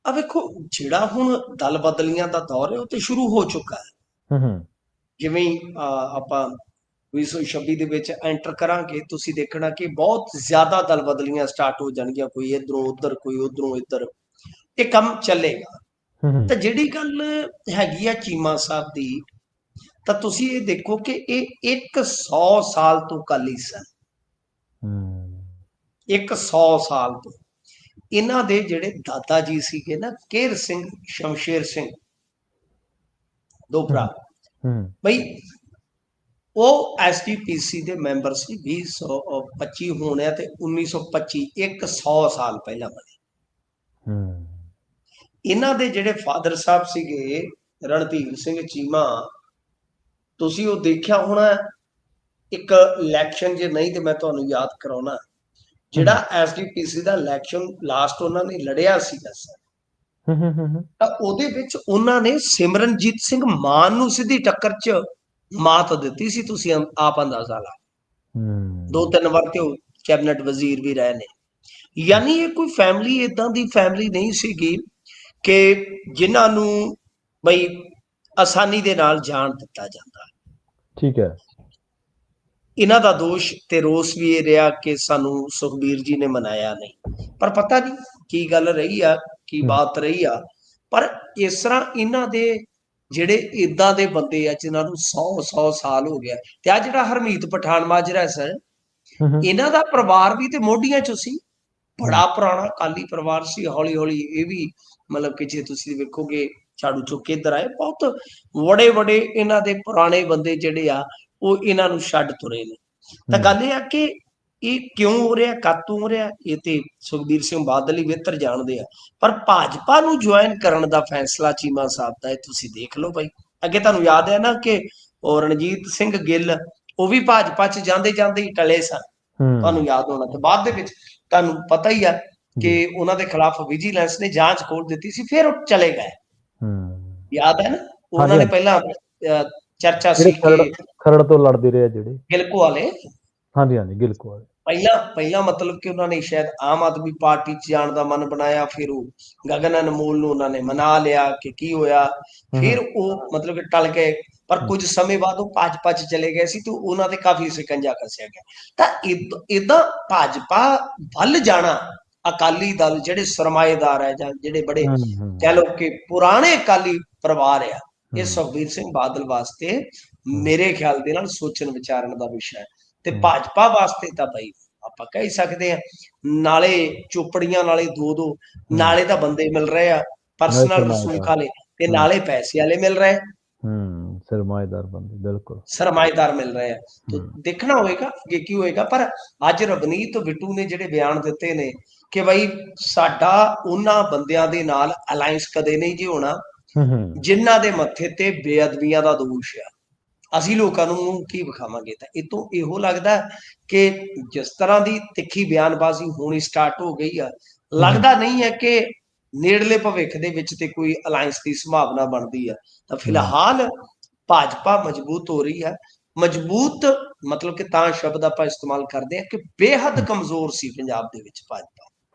ਆ ਵੇਖੋ, ਜਿਹੜਾ ਹੁਣ ਦਲ ਬਦਲੀਆਂ ਦਾ ਦੌਰ ਹੈ ਉਹ ਤੇ ਸ਼ੁਰੂ ਹੋ ਚੁੱਕਾ ਹੈ। ਜਿਵੇਂ ਆਪਾਂ 2026 ਦੇ ਵਿੱਚ ਐਂਟਰ ਕਰਾਂਗੇ, ਤੁਸੀਂ ਦੇਖਣਾ ਕਿ ਬਹੁਤ ਜ਼ਿਆਦਾ ਦਲ ਬਦਲੀਆਂ ਸਟਾਰਟ ਹੋ ਜਾਣਗੀਆਂ। ਕੋਈ ਇਧਰੋਂ ਉਧਰ, ਕੋਈ ਉਧਰੋਂ ਇੱਧਰ, ਇਹ ਕੰਮ ਚੱਲੇਗਾ। ਤਾਂ ਜਿਹੜੀ ਗੱਲ ਹੈਗੀ ਆ ਚੀਮਾ ਸਾਹਿਬ ਦੀ, ਤਾਂ ਤੁਸੀਂ ਇਹ ਦੇਖੋ ਕਿ ਇਹ 100 ਸਾਲ ਤੋਂ ਅਕਾਲੀ ਸਨ। 100 ਸਾਲ ਤੋਂ। ਇਹਨਾਂ ਦੇ ਜਿਹੜੇ ਦਾਦਾ ਜੀ ਸੀਗੇ ਨਾ, ਕੇਰ ਸਿੰਘ, ਸ਼ਮਸ਼ੇਰ ਸਿੰਘ, ਦੋ ਭਰਾ, ਬਈ ਉਹ ਐਸਜੀਪੀਸੀ ਦੇ ਮੈਂਬਰ ਸੀ। 2025 ਹੋਣੇ ਤੇ 1925, 100 ਸਾਲ ਪਹਿਲਾਂ ਬਣੇ। ਇਹਨਾਂ ਦੇ ਜਿਹੜੇ ਫਾਦਰ ਸਾਹਿਬ ਸੀਗੇ ਰਣਧੀਰ ਸਿੰਘ ਚੀਮਾ, ਤੁਸੀਂ ਉਹ ਦੇਖਿਆ ਹੋਣਾ ਇੱਕ ਇਲੈਕਸ਼ਨ, ਜੇ ਨਹੀਂ ਤੇ ਮੈਂ ਤੁਹਾਨੂੰ ਯਾਦ ਕਰਾਉਣਾ, ਜਿਹੜਾ ਐਸਜੀਪੀਸੀ ਦਾ ਇਲੈਕਸ਼ਨ ਲਾਸਟ ਉਹਨਾਂ ਨੇ ਲੜਿਆ ਸੀਗਾ ਤਾਂ ਉਹਦੇ ਵਿੱਚ ਉਹਨਾਂ ਨੇ ਸਿਮਰਨਜੀਤ ਸਿੰਘ ਮਾਨ ਨੂੰ ਸਿੱਧੀ ਟੱਕਰ 'ਚ ਮਾਤ ਦਿੱਤੀ ਸੀ। ਤੁਸੀਂ ਆਪ ਅੰਦਾਜ਼ਾ ਲਾ। 2-3 ਵਾਰ ਤੇ ਉਹ ਕੈਬਨਿਟ ਵਜ਼ੀਰ ਵੀ ਰਹੇ ਨੇ। ਯਾਨੀ ਇਹ ਕੋਈ ਫੈਮਿਲੀ ਏਦਾਂ ਦੀ ਫੈਮਿਲੀ ਨਹੀਂ ਸੀਗੀ ਕਿ ਜਿਨ੍ਹਾਂ ਨੂੰ ਬਈ ਆਸਾਨੀ ਦੇ ਨਾਲ ਜਾਣ ਦਿੱਤਾ ਜਾਂਦਾ। ਠੀਕ ਹੈ। ਇਹਨਾਂ ਦਾ ਦੋਸ਼ ਤੇ ਰੋਸ ਵੀ ਇਹ ਰਿਹਾ ਕਿ ਸਾਨੂੰ ਸੁਖਬੀਰ ਜੀ ਨੇ ਮਨਾਇਆ ਨਹੀਂ। ਪਰ ਪਤਾ ਨਹੀਂ ਕੀ ਗੱਲ ਰਹੀ ਆ, ਕੀ ਬਾਤ ਰਹੀ ਆ। ਪਰ ਇਸ ਤਰ੍ਹਾਂ ਇਹਨਾਂ ਦੇ ਜਿਹੜੇ ਇਦਾਂ ਦੇ ਬੰਦੇ ਆ ਜਿਨ੍ਹਾਂ ਨੂੰ 100 ਸਾਲ ਹੋ ਗਿਆ। ਤੇ ਆ ਜਿਹੜਾ ਹਰਮੀਤ ਪਠਾਨ ਮਾਜਰਾ ਸਰ, ਇਹਨਾਂ ਦਾ ਪਰਿਵਾਰ ਵੀ ਤੇ ਮੋਢੀਆਂ ਚੋਂ ਸੀ। ਬੜਾ ਪੁਰਾਣਾ ਅਕਾਲੀ ਪਰਿਵਾਰ ਸੀ। ਹੌਲੀ ਹੌਲੀ ਇਹ ਵੀ ਮਤਲਬ ਕਿ ਜੇ ਤੁਸੀਂ ਵੇਖੋਗੇ ਝਾੜੂ ਚੁੱਕ ਕੇ ਇੱਧਰ ਆਏ। ਬਹੁਤ ਵੱਡੇ ਵੱਡੇ ਇਹਨਾਂ ਦੇ ਪੁਰਾਣੇ ਬੰਦੇ ਜਿਹੜੇ ਆ ਉਹ ਇਹਨਾਂ ਨੂੰ ਛੱਡ ਤੁਰੇ ਨੇ। ਤਾਂ ਗੱਲ ਇਹ ਆ ਕਿ ਇਹ ਕਿਉਂ ਹੋ ਰਿਹਾ, ਕਾਤੋਂ ਹੋ ਰਿਹਾ, ਇਹ ਤੇ ਸੁਖਬੀਰ ਸਿੰਘ ਬਾਦਲ ਹੀ ਬਿਹਤਰ ਜਾਣਦੇ ਆ। ਪਰ ਭਾਜਪਾ ਨੂੰ ਜੁਆਇਨ ਕਰਨ ਦਾ ਫੈਸਲਾ ਚੀਮਾ ਸਾਹਿਬ ਦਾ, ਇਹ ਤੁਸੀਂ ਦੇਖ ਲਓ ਬਾਈ। ਅੱਗੇ ਤੁਹਾਨੂੰ ਯਾਦ ਹੈ ਨਾ ਕਿ ਉਹ ਰਣਜੀਤ ਸਿੰਘ ਗਿੱਲ, ਉਹ ਵੀ ਭਾਜਪਾ 'ਚ ਜਾਂਦੇ ਜਾਂਦੇ ਹੀ ਟਲੇ ਸਨ। ਤੁਹਾਨੂੰ ਯਾਦ ਹੋਣਾ। ਤੇ ਬਾਅਦ ਦੇ ਵਿੱਚ ਤੁਹਾਨੂੰ ਪਤਾ ਹੀ ਆ ਕਿ ਉਹਨਾਂ ਦੇ ਖਿਲਾਫ ਵਿਜੀਲੈਂਸ ਨੇ ਜਾਂਚ ਖੋਲ ਦਿੱਤੀ ਸੀ, ਫਿਰ ਉਹ ਚਲੇ ਗਏ। ਯਾਦ ਹੈ ਨਾ, ਉਹਨਾਂ ਨੇ ਪਹਿਲਾਂ ਚਰਚਾ ਸੀ ਕਿ ਖਰੜ ਤੋਂ ਲੜਦੇ ਰਹੇ ਜਿਹੜੇ ਗਿਲਕੂ ਵਾਲੇ। ਹਾਂਜੀ ਹਾਂਜੀ, ਗਿਲਕੂ ਵਾਲੇ। ਪਹਿਲਾਂ ਮਤਲਬ ਕਿ ਉਹਨਾਂ ਨੇ ਸ਼ਾਇਦ ਆਮ ਆਦਮੀ ਪਾਰਟੀ 'ਚ ਜਾਣ ਦਾ ਮਨ ਬਣਾਇਆ। ਫਿਰ ਉਹ ਗਗਨ ਅਨਮੋਲ ਨੂੰ ਉਹਨਾਂ ਨੇ ਮਨਾ ਲਿਆ ਕਿ ਕੀ ਹੋਇਆ। ਫਿਰ ਉਹ ਮਤਲਬ ਕਿ ਟਲ ਗਏ। ਪਰ ਕੁਝ ਸਮੇਂ ਬਾਅਦ ਉਹ ਭਾਜਪਾ 'ਚ ਚਲੇ ਗਏ ਸੀ ਤੇ ਉਹਨਾਂ ਤੇ ਕਾਫੀ ਸਿਕੰਜਾ ਕੱਸਿਆ ਗਿਆ। ਤਾਂ ਏਦਾਂ ਭਾਜਪਾ ਵੱਲ ਜਾਣਾ, ਅਕਾਲੀ ਦਲ ਜਿਹੜੇ ਸਰਮਾਏਦਾਰ ਹੈ ਜਾਂ ਜਿਹੜੇ ਬੜੇ ਕਹਿ ਲਓ ਕਿ ਪੁਰਾਣੇ ਅਕਾਲੀ ਪਰਿਵਾਰ ਆ, ਇਹ ਸੁਖਬੀਰ ਸਿੰਘ ਬਾਦਲ ਵਾਸਤੇ ਮੇਰੇ ਖਿਆਲ ਦੇ ਨਾਲ ਸੋਚਣ ਵਿਚਾਰਨ ਦਾ ਵਿਸ਼ਾ ਹੈ। ਤੇ ਭਾਜਪਾ ਵਾਸਤੇ ਤਾਂ ਬਈ ਆਪਾਂ ਕਹਿ ਸਕਦੇ ਹਾਂ, ਨਾਲੇ ਚੋਪੜੀਆਂ, ਨਾਲੇ ਦੋ ਨਾਲੇ ਤਾਂ ਬੰਦੇ ਮਿਲ ਰਹੇ ਆ ਪਰਸਨਲ ਰਸੂਖ ਸਰਮਾਏਦਾਰ। ਵਾਲੇ ਤੇ ਨਾਲੇ ਪੈਸੇ ਵਾਲੇ ਮਿਲ ਰਹੇ, ਸਰਮਾਏਦਾਰ ਬੰਦੇ, ਬਿਲਕੁਲ। ਸਰਮਾਏਦਾਰ ਮਿਲ ਰਹੇ ਆ। ਤਾਂ ਹੂੰ, ਦੇਖਣਾ ਹੋਏਗਾ ਅੱਗੇ ਕੀ ਹੋਏਗਾ। ਪਰ ਅੱਜ ਰਵਨੀਤ ਬਿੱਟੂ ਨੇ ਜਿਹੜੇ ਬਿਆਨ ਦਿੱਤੇ ਨੇ ਕਿ ਬਈ ਸਾਡਾ ਉਹਨਾਂ ਬੰਦਿਆਂ ਦੇ ਨਾਲ ਅਲਾਈਅੰਸ ਕਦੇ ਨਹੀਂ ਜੀ ਹੋਣਾ ਹੂੰ, ਜਿਨ੍ਹਾਂ ਦੇ ਮੱਥੇ ਤੇ ਬੇਅਦਬੀਆਂ ਦਾ ਦੋਸ਼ ਆ। ਅਸੀਂ ਲੋਕਾਂ ਨੂੰ ਕੀ ਵਿਖਾਵਾਂਗੇ? ਤਾਂ ਇਹ ਤੋਂ ਇਹੋ ਲੱਗਦਾ ਕਿ ਜਿਸ ਤਰ੍ਹਾਂ ਦੀ ਤਿੱਖੀ ਬਿਆਨਬਾਜ਼ੀ ਹੋਣੀ ਸਟਾਰਟ ਹੋ ਗਈ ਆ, ਲੱਗਦਾ ਨਹੀਂ ਹੈ ਕਿ ਨੇੜਲੇ ਭਵਿੱਖ ਦੇ ਵਿੱਚ ਤੇ ਕੋਈ ਅਲਾਈਅੰਸ ਦੀ ਸੰਭਾਵਨਾ ਬਣਦੀ ਆ। ਤਾਂ ਫਿਲਹਾਲ ਭਾਜਪਾ ਮਜ਼ਬੂਤ ਹੋ ਰਹੀ ਹੈ। ਮਜ਼ਬੂਤ ਮਤਲਬ ਕਿ ਤਾਂ ਸ਼ਬਦ ਆਪਾਂ ਇਸਤੇਮਾਲ ਕਰਦੇ ਹਾਂ ਕਿ ਬੇਹੱਦ ਕਮਜ਼ੋਰ ਸੀ ਪੰਜਾਬ ਦੇ ਵਿੱਚ ਭਾਜਪਾ।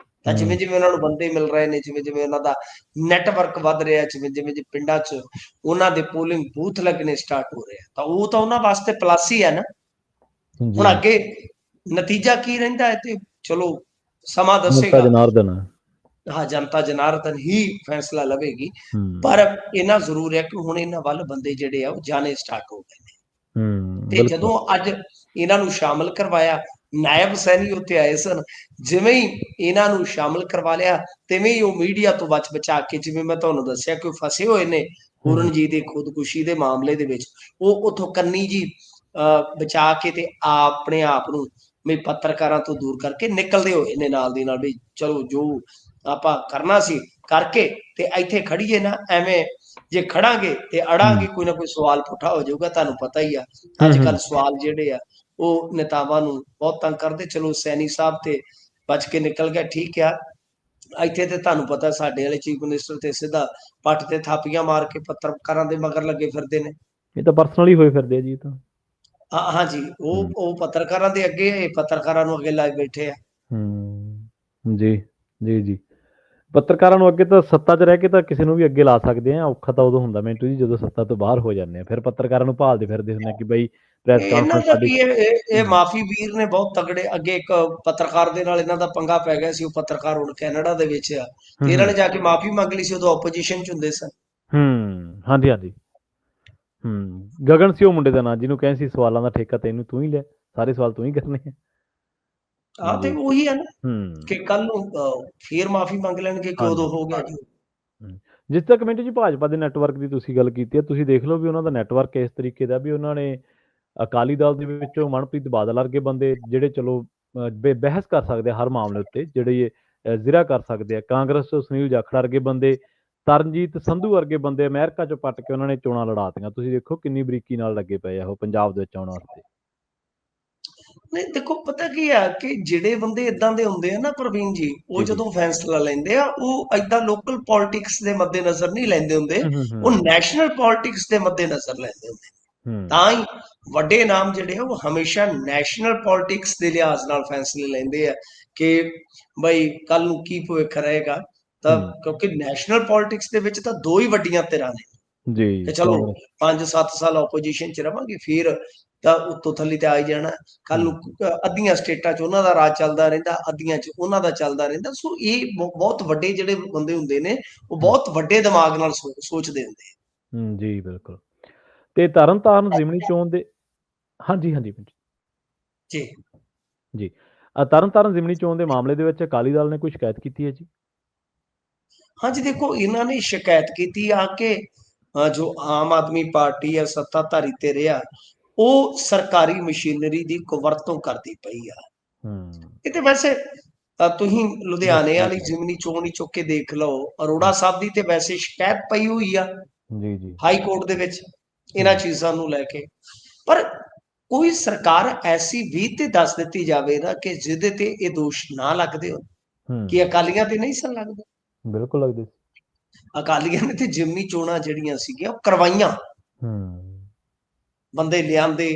ਤਾਂ ਜਿਵੇਂ ਜਿਵੇਂ ਉਹਨਾਂ ਨੂੰ ਬੰਦੇ ਮਿਲ ਰਹੇ ਨੇ, ਜਿਵੇਂ ਜਿਵੇਂ ਉਹਨਾਂ ਦਾ ਨੈਟਵਰਕ ਵੱਧ ਰਿਹਾ, ਜਿਵੇਂ ਜਿਵੇਂ ਪਿੰਡਾਂ 'ਚ ਉਹਨਾਂ ਦੇ ਪੋਲਿੰਗ ਬੂਥ ਲੱਗਣੇ ਸਟਾਰਟ ਹੋ ਰਹੇ ਆ, ਤਾਂ ਉਹ ਤਾਂ ਉਹਨਾਂ ਵਾਸਤੇ ਪਲੱਸ ਹੀ ਹੈ ਨਾ। ਹੁਣ ਜੀ। ਅੱਗੇ ਨਤੀਜਾ ਕੀ ਰਹਿੰਦਾ ਹੈ ਤੇ ਚਲੋ ਸਮਾਂ ਮਮਤਾ ਦੱਸੇਗਾ। ਜਨਾਰਦਨ। ਹਾਂ, ਜਨਤਾ ਜਨਾਰਦਨ ਹੀ ਫੈਸਲਾ ਲਵੇਗੀ। ਹੂੰ, ਪਰ ਇੰਨਾ ਜ਼ਰੂਰ ਹੈ ਕਿ ਹੁਣ ਇਹਨਾਂ ਵੱਲ ਬੰਦੇ ਜਿਹੜੇ ਆ ਉਹ ਜਾਣੇ ਸਟਾਰਟ ਹੋ ਗਏ ਨੇ। ਤੇ ਬਿਲਕੁਲ। ਜਦੋਂ ਅੱਜ ਇਹਨਾਂ ਨੂੰ ਸ਼ਾਮਲ ਕਰਵਾਇਆ, ਨਾਇਬ ਸੈਣੀ ਉੱਥੇ ਆਏ ਸਨ, ਜਿਵੇਂ ਹੀ ਇਹਨਾਂ ਨੂੰ ਸ਼ਾਮਲ ਕਰਵਾ ਲਿਆ ਤਿਵੇਂ ਹੀ ਉਹ ਮੀਡੀਆ ਤੋਂ ਬਚ ਬਚਾ ਕੇ, ਜਿਵੇਂ ਮੈਂ ਤੁਹਾਨੂੰ ਦੱਸਿਆ ਕਿ ਉਹ ਫਸੇ ਹੋਏ ਨੇ ਹੂੰ, ਪੂਰਨ ਜੀ ਦੇ ਖੁਦਕੁਸ਼ੀ ਦੇ ਮਾਮਲੇ ਦੇ ਵਿੱਚ, ਉਹ ਉਥੋਂ ਕੰਨੀ ਜੀ ਬਚਾ ਕੇ ਤੇ ਆਪਣੇ ਆਪ ਨੂੰ ਵੀ ਪੱਤਰਕਾਰਾਂ ਤੋਂ ਦੂਰ ਕਰਕੇ ਨਿਕਲਦੇ ਹੋਏ ਨੇ ਨਾਲ ਦੀ ਨਾਲ, ਵੀ ਚਲੋ ਜੋ ਆਪਾਂ ਕਰਨਾ ਸੀ ਕਰਕੇ ਤੇ ਇੱਥੇ ਖੜੀਏ ਨਾ, ਐਵੇਂ ਜੇ ਖੜਾਂਗੇ ਤੇ ਅੜਾਂਗੇ ਕੋਈ ਨਾ ਕੋਈ ਸਵਾਲ ਪੁੱਠਾ ਹੋ ਜਾਊਗਾ। ਤੁਹਾਨੂੰ ਪਤਾ ਹੀ ਆ ਅੱਜ ਕੱਲ ਸਵਾਲ ਜਿਹੜੇ ਆ ਉਹ ਨੇਤਾਵਾਂ ਨੂੰ ਬਹੁਤ ਤੰਗ ਕਰਦੇ। ਚਲੋ ਸੈਣੀ ਸਾਹਿਬ ਤੇ ਬਚ ਕੇ ਨਿਕਲ ਗਿਆ, ਠੀਕ ਆ। ਇੱਥੇ ਤੇ ਤੁਹਾਨੂੰ ਪਤਾ ਸਾਡੇ ਵਾਲੇ ਚੀਫ ਮਿਨਿਸਟਰ ਤੇ ਸਿੱਧਾ ਪੱਟ ਤੇ ਥਾਪੀਆਂ ਮਾਰ ਕੇ ਪੱਤਰਕਾਰਾਂ ਦੇ ਮਗਰ ਲੱਗੇ ਫਿਰਦੇ ਨੇ। ਇਹ ਤਾਂ ਪਰਸਨਲੀ ਹੋਏ ਫਿਰਦੇ ਆ ਜੀ, ਇਹ ਤਾਂ। ਹਾਂਜੀ, ਉਹ ਪੱਤਰਕਾਰਾਂ ਦੇ ਅੱਗੇ, ਇਹ ਪੱਤਰਕਾਰਾਂ ਨੂੰ ਅੱਗੇ ਲਾਏ ਬੈਠੇ ਆ। ਜੀ, ਜੀ, ਜੀ। ਪੱਤਰਕਾਰਾਂ ਨੂੰ ਅੱਗੇ ਤਾਂ ਸੱਤਾ 'ਚ ਰਹਿ ਕੇ ਤਾਂ ਕਿਸੇ ਨੂੰ ਵੀ ਅੱਗੇ ਲਾ ਸਕਦੇ ਆ। ਔਖਾ ਤਾਂ ਉਦੋਂ ਹੁੰਦਾ ਮਿੰਟੂ ਜੀ ਜਦੋਂ ਸੱਤਾ ਤੋਂ ਬਾਹਰ ਹੋ ਜਾਂਦੇ ਆ। ਫਿਰ ਪੱਤਰਕਾਰਾਂ ਨੂੰ ਭਾਲਦੇ ਫਿਰਦੇ ਹੁੰਦੇ ਆ ਕਿ ਬਈ ਪ੍ਰੈਸ ਇਹਨਾਂ ਕਾਨਫਰੰਸ ਦਾ ਸਾਡੀ। ਕੀ ਹੈ, ਇਹ ਮਾਫੀ ਵੀਰ ਨੇ ਬਹੁਤ ਤਗੜੇ। ਅੱਗੇ ਇੱਕ ਪੱਤਰਕਾਰ ਦੇ ਨਾਲ ਇਹਨਾਂ ਦਾ ਪੰਗਾ ਪੈ ਗਿਆ ਸੀ, ਉਹ ਪੱਤਰਕਾਰ ਹੁਣ ਕੈਨੇਡਾ ਦੇ ਵਿੱਚ ਆ, ਤੇ ਇਹਨਾਂ ਨੇ ਜਾ ਕੇ ਮਾਫੀ ਮੰਗ ਲਈ ਸੀ, ਉਦੋਂ ਆਪੋਜੀਸ਼ਨ 'ਚ ਹੁੰਦੇ ਸਨ। ਹਾਂਜੀ, ਹਾਂਜੀ। ਗਗਨ ਸੀ ਉਹ ਮੁੰਡੇ ਦਾ ਨਾਂ, ਜਿਹਨੂੰ ਕਹਿੰਦੇ ਸੀ ਸਵਾਲਾਂ ਦਾ ਠੇਕਾ ਤੈਨੂੰ ਤੂੰ ਹੀ ਲੈ, ਸਾਰੇ ਸਵਾਲ ਤੂੰ ਹੀ ਕਰਨੇ ਆ। ਹਾਂ, ਤੇ ਜੀ। ਉਹੀ ਹੈ ਨਾ ਕਿ ਕੱਲ ਨੂੰ ਫੇਰ ਮਾਫੀ ਮੰਗ ਲੈਣਗੇ ਕਿ ਉਦੋਂ ਹਾਂਜੀ। ਹੋ ਗਿਆ ਜੀ। ਜਿਸ ਤੱਕ ਮਿੰਟੂ ਜੀ ਭਾਜਪਾ ਦੇ ਨੈਟਵਰਕ ਦੀ ਤੁਸੀਂ ਗੱਲ ਕੀਤੀ ਹੈ, ਤੁਸੀਂ ਦੇਖ ਲਓ ਵੀ ਉਹਨਾਂ ਦਾ ਨੈਟਵਰਕ ਇਸ ਤਰੀਕੇ ਦਾ ਵੀ ਉਹਨਾਂ ਨੇ ਅਕਾਲੀ ਦਲ ਦੇ ਵਿੱਚੋਂ ਮਨਪ੍ਰੀਤ ਬਾਦਲ ਵਰਗੇ ਬੰਦੇ ਜਿਹੜੇ ਚਲੋ ਬਹਿਸ ਕਰ ਸਕਦੇ ਆ ਹਰ ਮਾਮਲੇ ਉੱਤੇ, ਜਿਹੜੇ ਜ਼ਿਰਾ ਕਰ ਸਕਦੇ ਆ। ਕਾਂਗਰਸ ਤੋਂ ਸੁਨੀਲ ਜਾਖੜ ਵਰਗੇ ਬੰਦੇ, ਤਰਨਜੀਤ ਸੰਧੂ ਵਰਗੇ ਬੰਦੇ ਅਮਰੀਕਾ 'ਚੋਂ ਪੱਟ ਕੇ ਉਹਨਾਂ ਨੇ ਚੋਣਾਂ ਲੜਾਤੀਆਂ। ਤੁਸੀਂ ਦੇਖੋ ਕਿੰਨੀ ਬਰੀਕੀ ਨਾਲ ਲੱਗੇ ਪਏ ਆ ਉਹ ਪੰਜਾਬ ਦੇ ਵਿੱਚ ਆਉਣ ਵਾਸਤੇ। ਨਹੀਂ, ਦੇਖੋ ਪਤਾ ਕੀ ਆ ਕਿ ਜਿਹੜੇ ਬੰਦੇ ਇਦਾਂ ਦੇ ਹੁੰਦੇ ਆ ਨਾ ਪ੍ਰਵੀਨ ਜੀ, ਉਹ ਜੀ, ਜੀ। ਜਦੋਂ ਫੈਸਲਾ ਲੈਂਦੇ ਆ ਉਹ ਏਦਾਂ ਲੋਕਲ ਪੋਲਿਟਿਕਸ ਦੇ ਮੱਦੇਨਜ਼ਰ ਨਹੀਂ ਲੈਂਦੇ ਹੁੰਦੇ, ਉਹ ਹੂੰ। ਨੈਸ਼ਨਲ ਪੋਲਿਟਿਕਸ ਦੇ ਮੱਦੇਨਜ਼ਰ ਲੈਂਦੇ ਹੁੰਦੇ। ਤਾਂ ਹੀ ਵੱਡੇ ਨਾਮ ਜਿਹੜੇ ਆ ਉਹ ਹਮੇਸ਼ਾ ਨੈਸ਼ਨਲ ਪੋਲਿਟਿਕਸ ਦੇ ਲਿਹਾਜ਼ ਨਾਲ ਫੈਸਲੇ ਲੈਂਦੇ ਆ ਕਿ ਬਈ ਕੱਲ ਨੂੰ ਕੀ ਭਵਿੱਖ ਰਹੇਗਾ। ਤਾਂ ਕਿਉਂਕਿ ਨੈਸ਼ਨਲ ਪੋਲਿਟਿਕਸ ਦੇ ਵਿੱਚ ਤਾਂ ਦੋ ਹੀ ਵੱਡੀਆਂ ਧਿਰਾਂ ਨੇ ਕਿ ਜੀ, ਚਲੋ ਕਾਂਗਰਸ। 5-7 ਸਾਲ ਆਪੋਜੀਸ਼ਨ 'ਚ ਰਵਾਂਗੇ, ਫਿਰ ਤਾਂ ਉੱਤੋਂ ਥੱਲੇ ਤੇ ਆ ਹੀ ਜਾਣਾ। ਕੱਲ ਨੂੰ ਅੱਧੀਆਂ ਸਟੇਟਾਂ 'ਚ ਉਹਨਾਂ ਦਾ ਰਾਜ ਚੱਲਦਾ ਰਹਿੰਦਾ, ਅੱਧੀਆਂ 'ਚ ਉਹਨਾਂ ਦਾ ਚੱਲਦਾ ਰਹਿੰਦਾ। ਸੋ ਇਹ ਬਹੁਤ ਵੱਡੇ ਜਿਹੜੇ ਬੰਦੇ ਹੁੰਦੇ ਨੇ, ਉਹ ਬਹੁਤ ਵੱਡੇ ਦਿਮਾਗ ਨਾਲ ਸੋਚਦੇ ਹੁੰਦੇ ਆ। ਜੀ, ਬਿਲਕੁਲ। ਤੇ ਤਰਨਤਾਰਨ ਜ਼ਿਮਨੀ ਚੋਣ ਦੇ। ਹਾਂਜੀ, ਹਾਂਜੀ ਮਿੰਟੂ ਜੀ। ਜੀ। ਤਰਨਤਾਰਨ ਜ਼ਿਮਨੀ ਚੋਣ ਦੇ ਮਾਮਲੇ ਦੇ ਵਿੱਚ ਅਕਾਲੀ ਦਲ ਨੇ ਕੋਈ ਸ਼ਿਕਾਇਤ ਕੀਤੀ ਹੈ ਜੀ? ਹਾਂਜੀ, ਦੇਖੋ ਇਹਨਾਂ ਨੇ ਸ਼ਿਕਾਇਤ ਕੀਤੀ ਆ ਕਿ ਜੋ ਆਮ ਆਦਮੀ ਪਾਰਟੀ ਆ ਸੱਤਾਧਾਰੀ ਧਿਰ ਆ, ਉਹ ਸਰਕਾਰੀ ਮਸ਼ੀਨਰੀ ਦੀ ਕੁਵਰਤੋਂ ਕਰਦੀ ਪਈ ਆ। ਇਹ ਤੇ ਵੈਸੇ ਤੁਸੀਂ ਲੁਧਿਆਣੇ ਵਾਲੀ ਜ਼ਿਮਨੀ ਚੋਣ ਹੀ ਚੁੱਕ ਕੇ ਦੇਖ ਲਓ, ਅਰੋੜਾ ਸਾਹਿਬ ਦੀ ਤੇ ਵੈਸੇ ਸ਼ਿਕਾਇਤ ਪਈ ਹੋਈ ਆ ਜੀ, ਜੀ। ਹਾਈ ਕੋਰਟ ਦੇ ਵਿੱਚ ਇਹਨਾਂ ਚੀਜ਼ਾਂ ਨੂੰ ਲੈ ਕੇ। ਪਰ ਕੋਈ ਸਰਕਾਰ ਐਸੀ ਵੀ ਤੇ ਦੱਸ ਦਿੱਤੀ ਜਾਵੇ ਨਾ ਕਿ ਜਿਹਦੇ ਤੇ ਇਹ ਦੋਸ਼ ਨਾ ਲੱਗਦੇ ਹੋ ਕਿ ਅਕਾਲੀਆਂ ਤੇ ਨਹੀਂ ਸਨ ਲੱਗਦੇ। ਬਿਲਕੁਲ ਲੱਗਦੇ ਸੀ। ਅਕਾਲੀਆਂ ਨੇ ਤੇ ਜ਼ਿਮਨੀ ਚੋਣਾਂ ਜਿਹੜੀਆਂ ਸੀਗੀਆਂ ਉਹ ਕਰਵਾਈਆਂ, ਬੰਦੇ ਲਿਆਂਦੇ,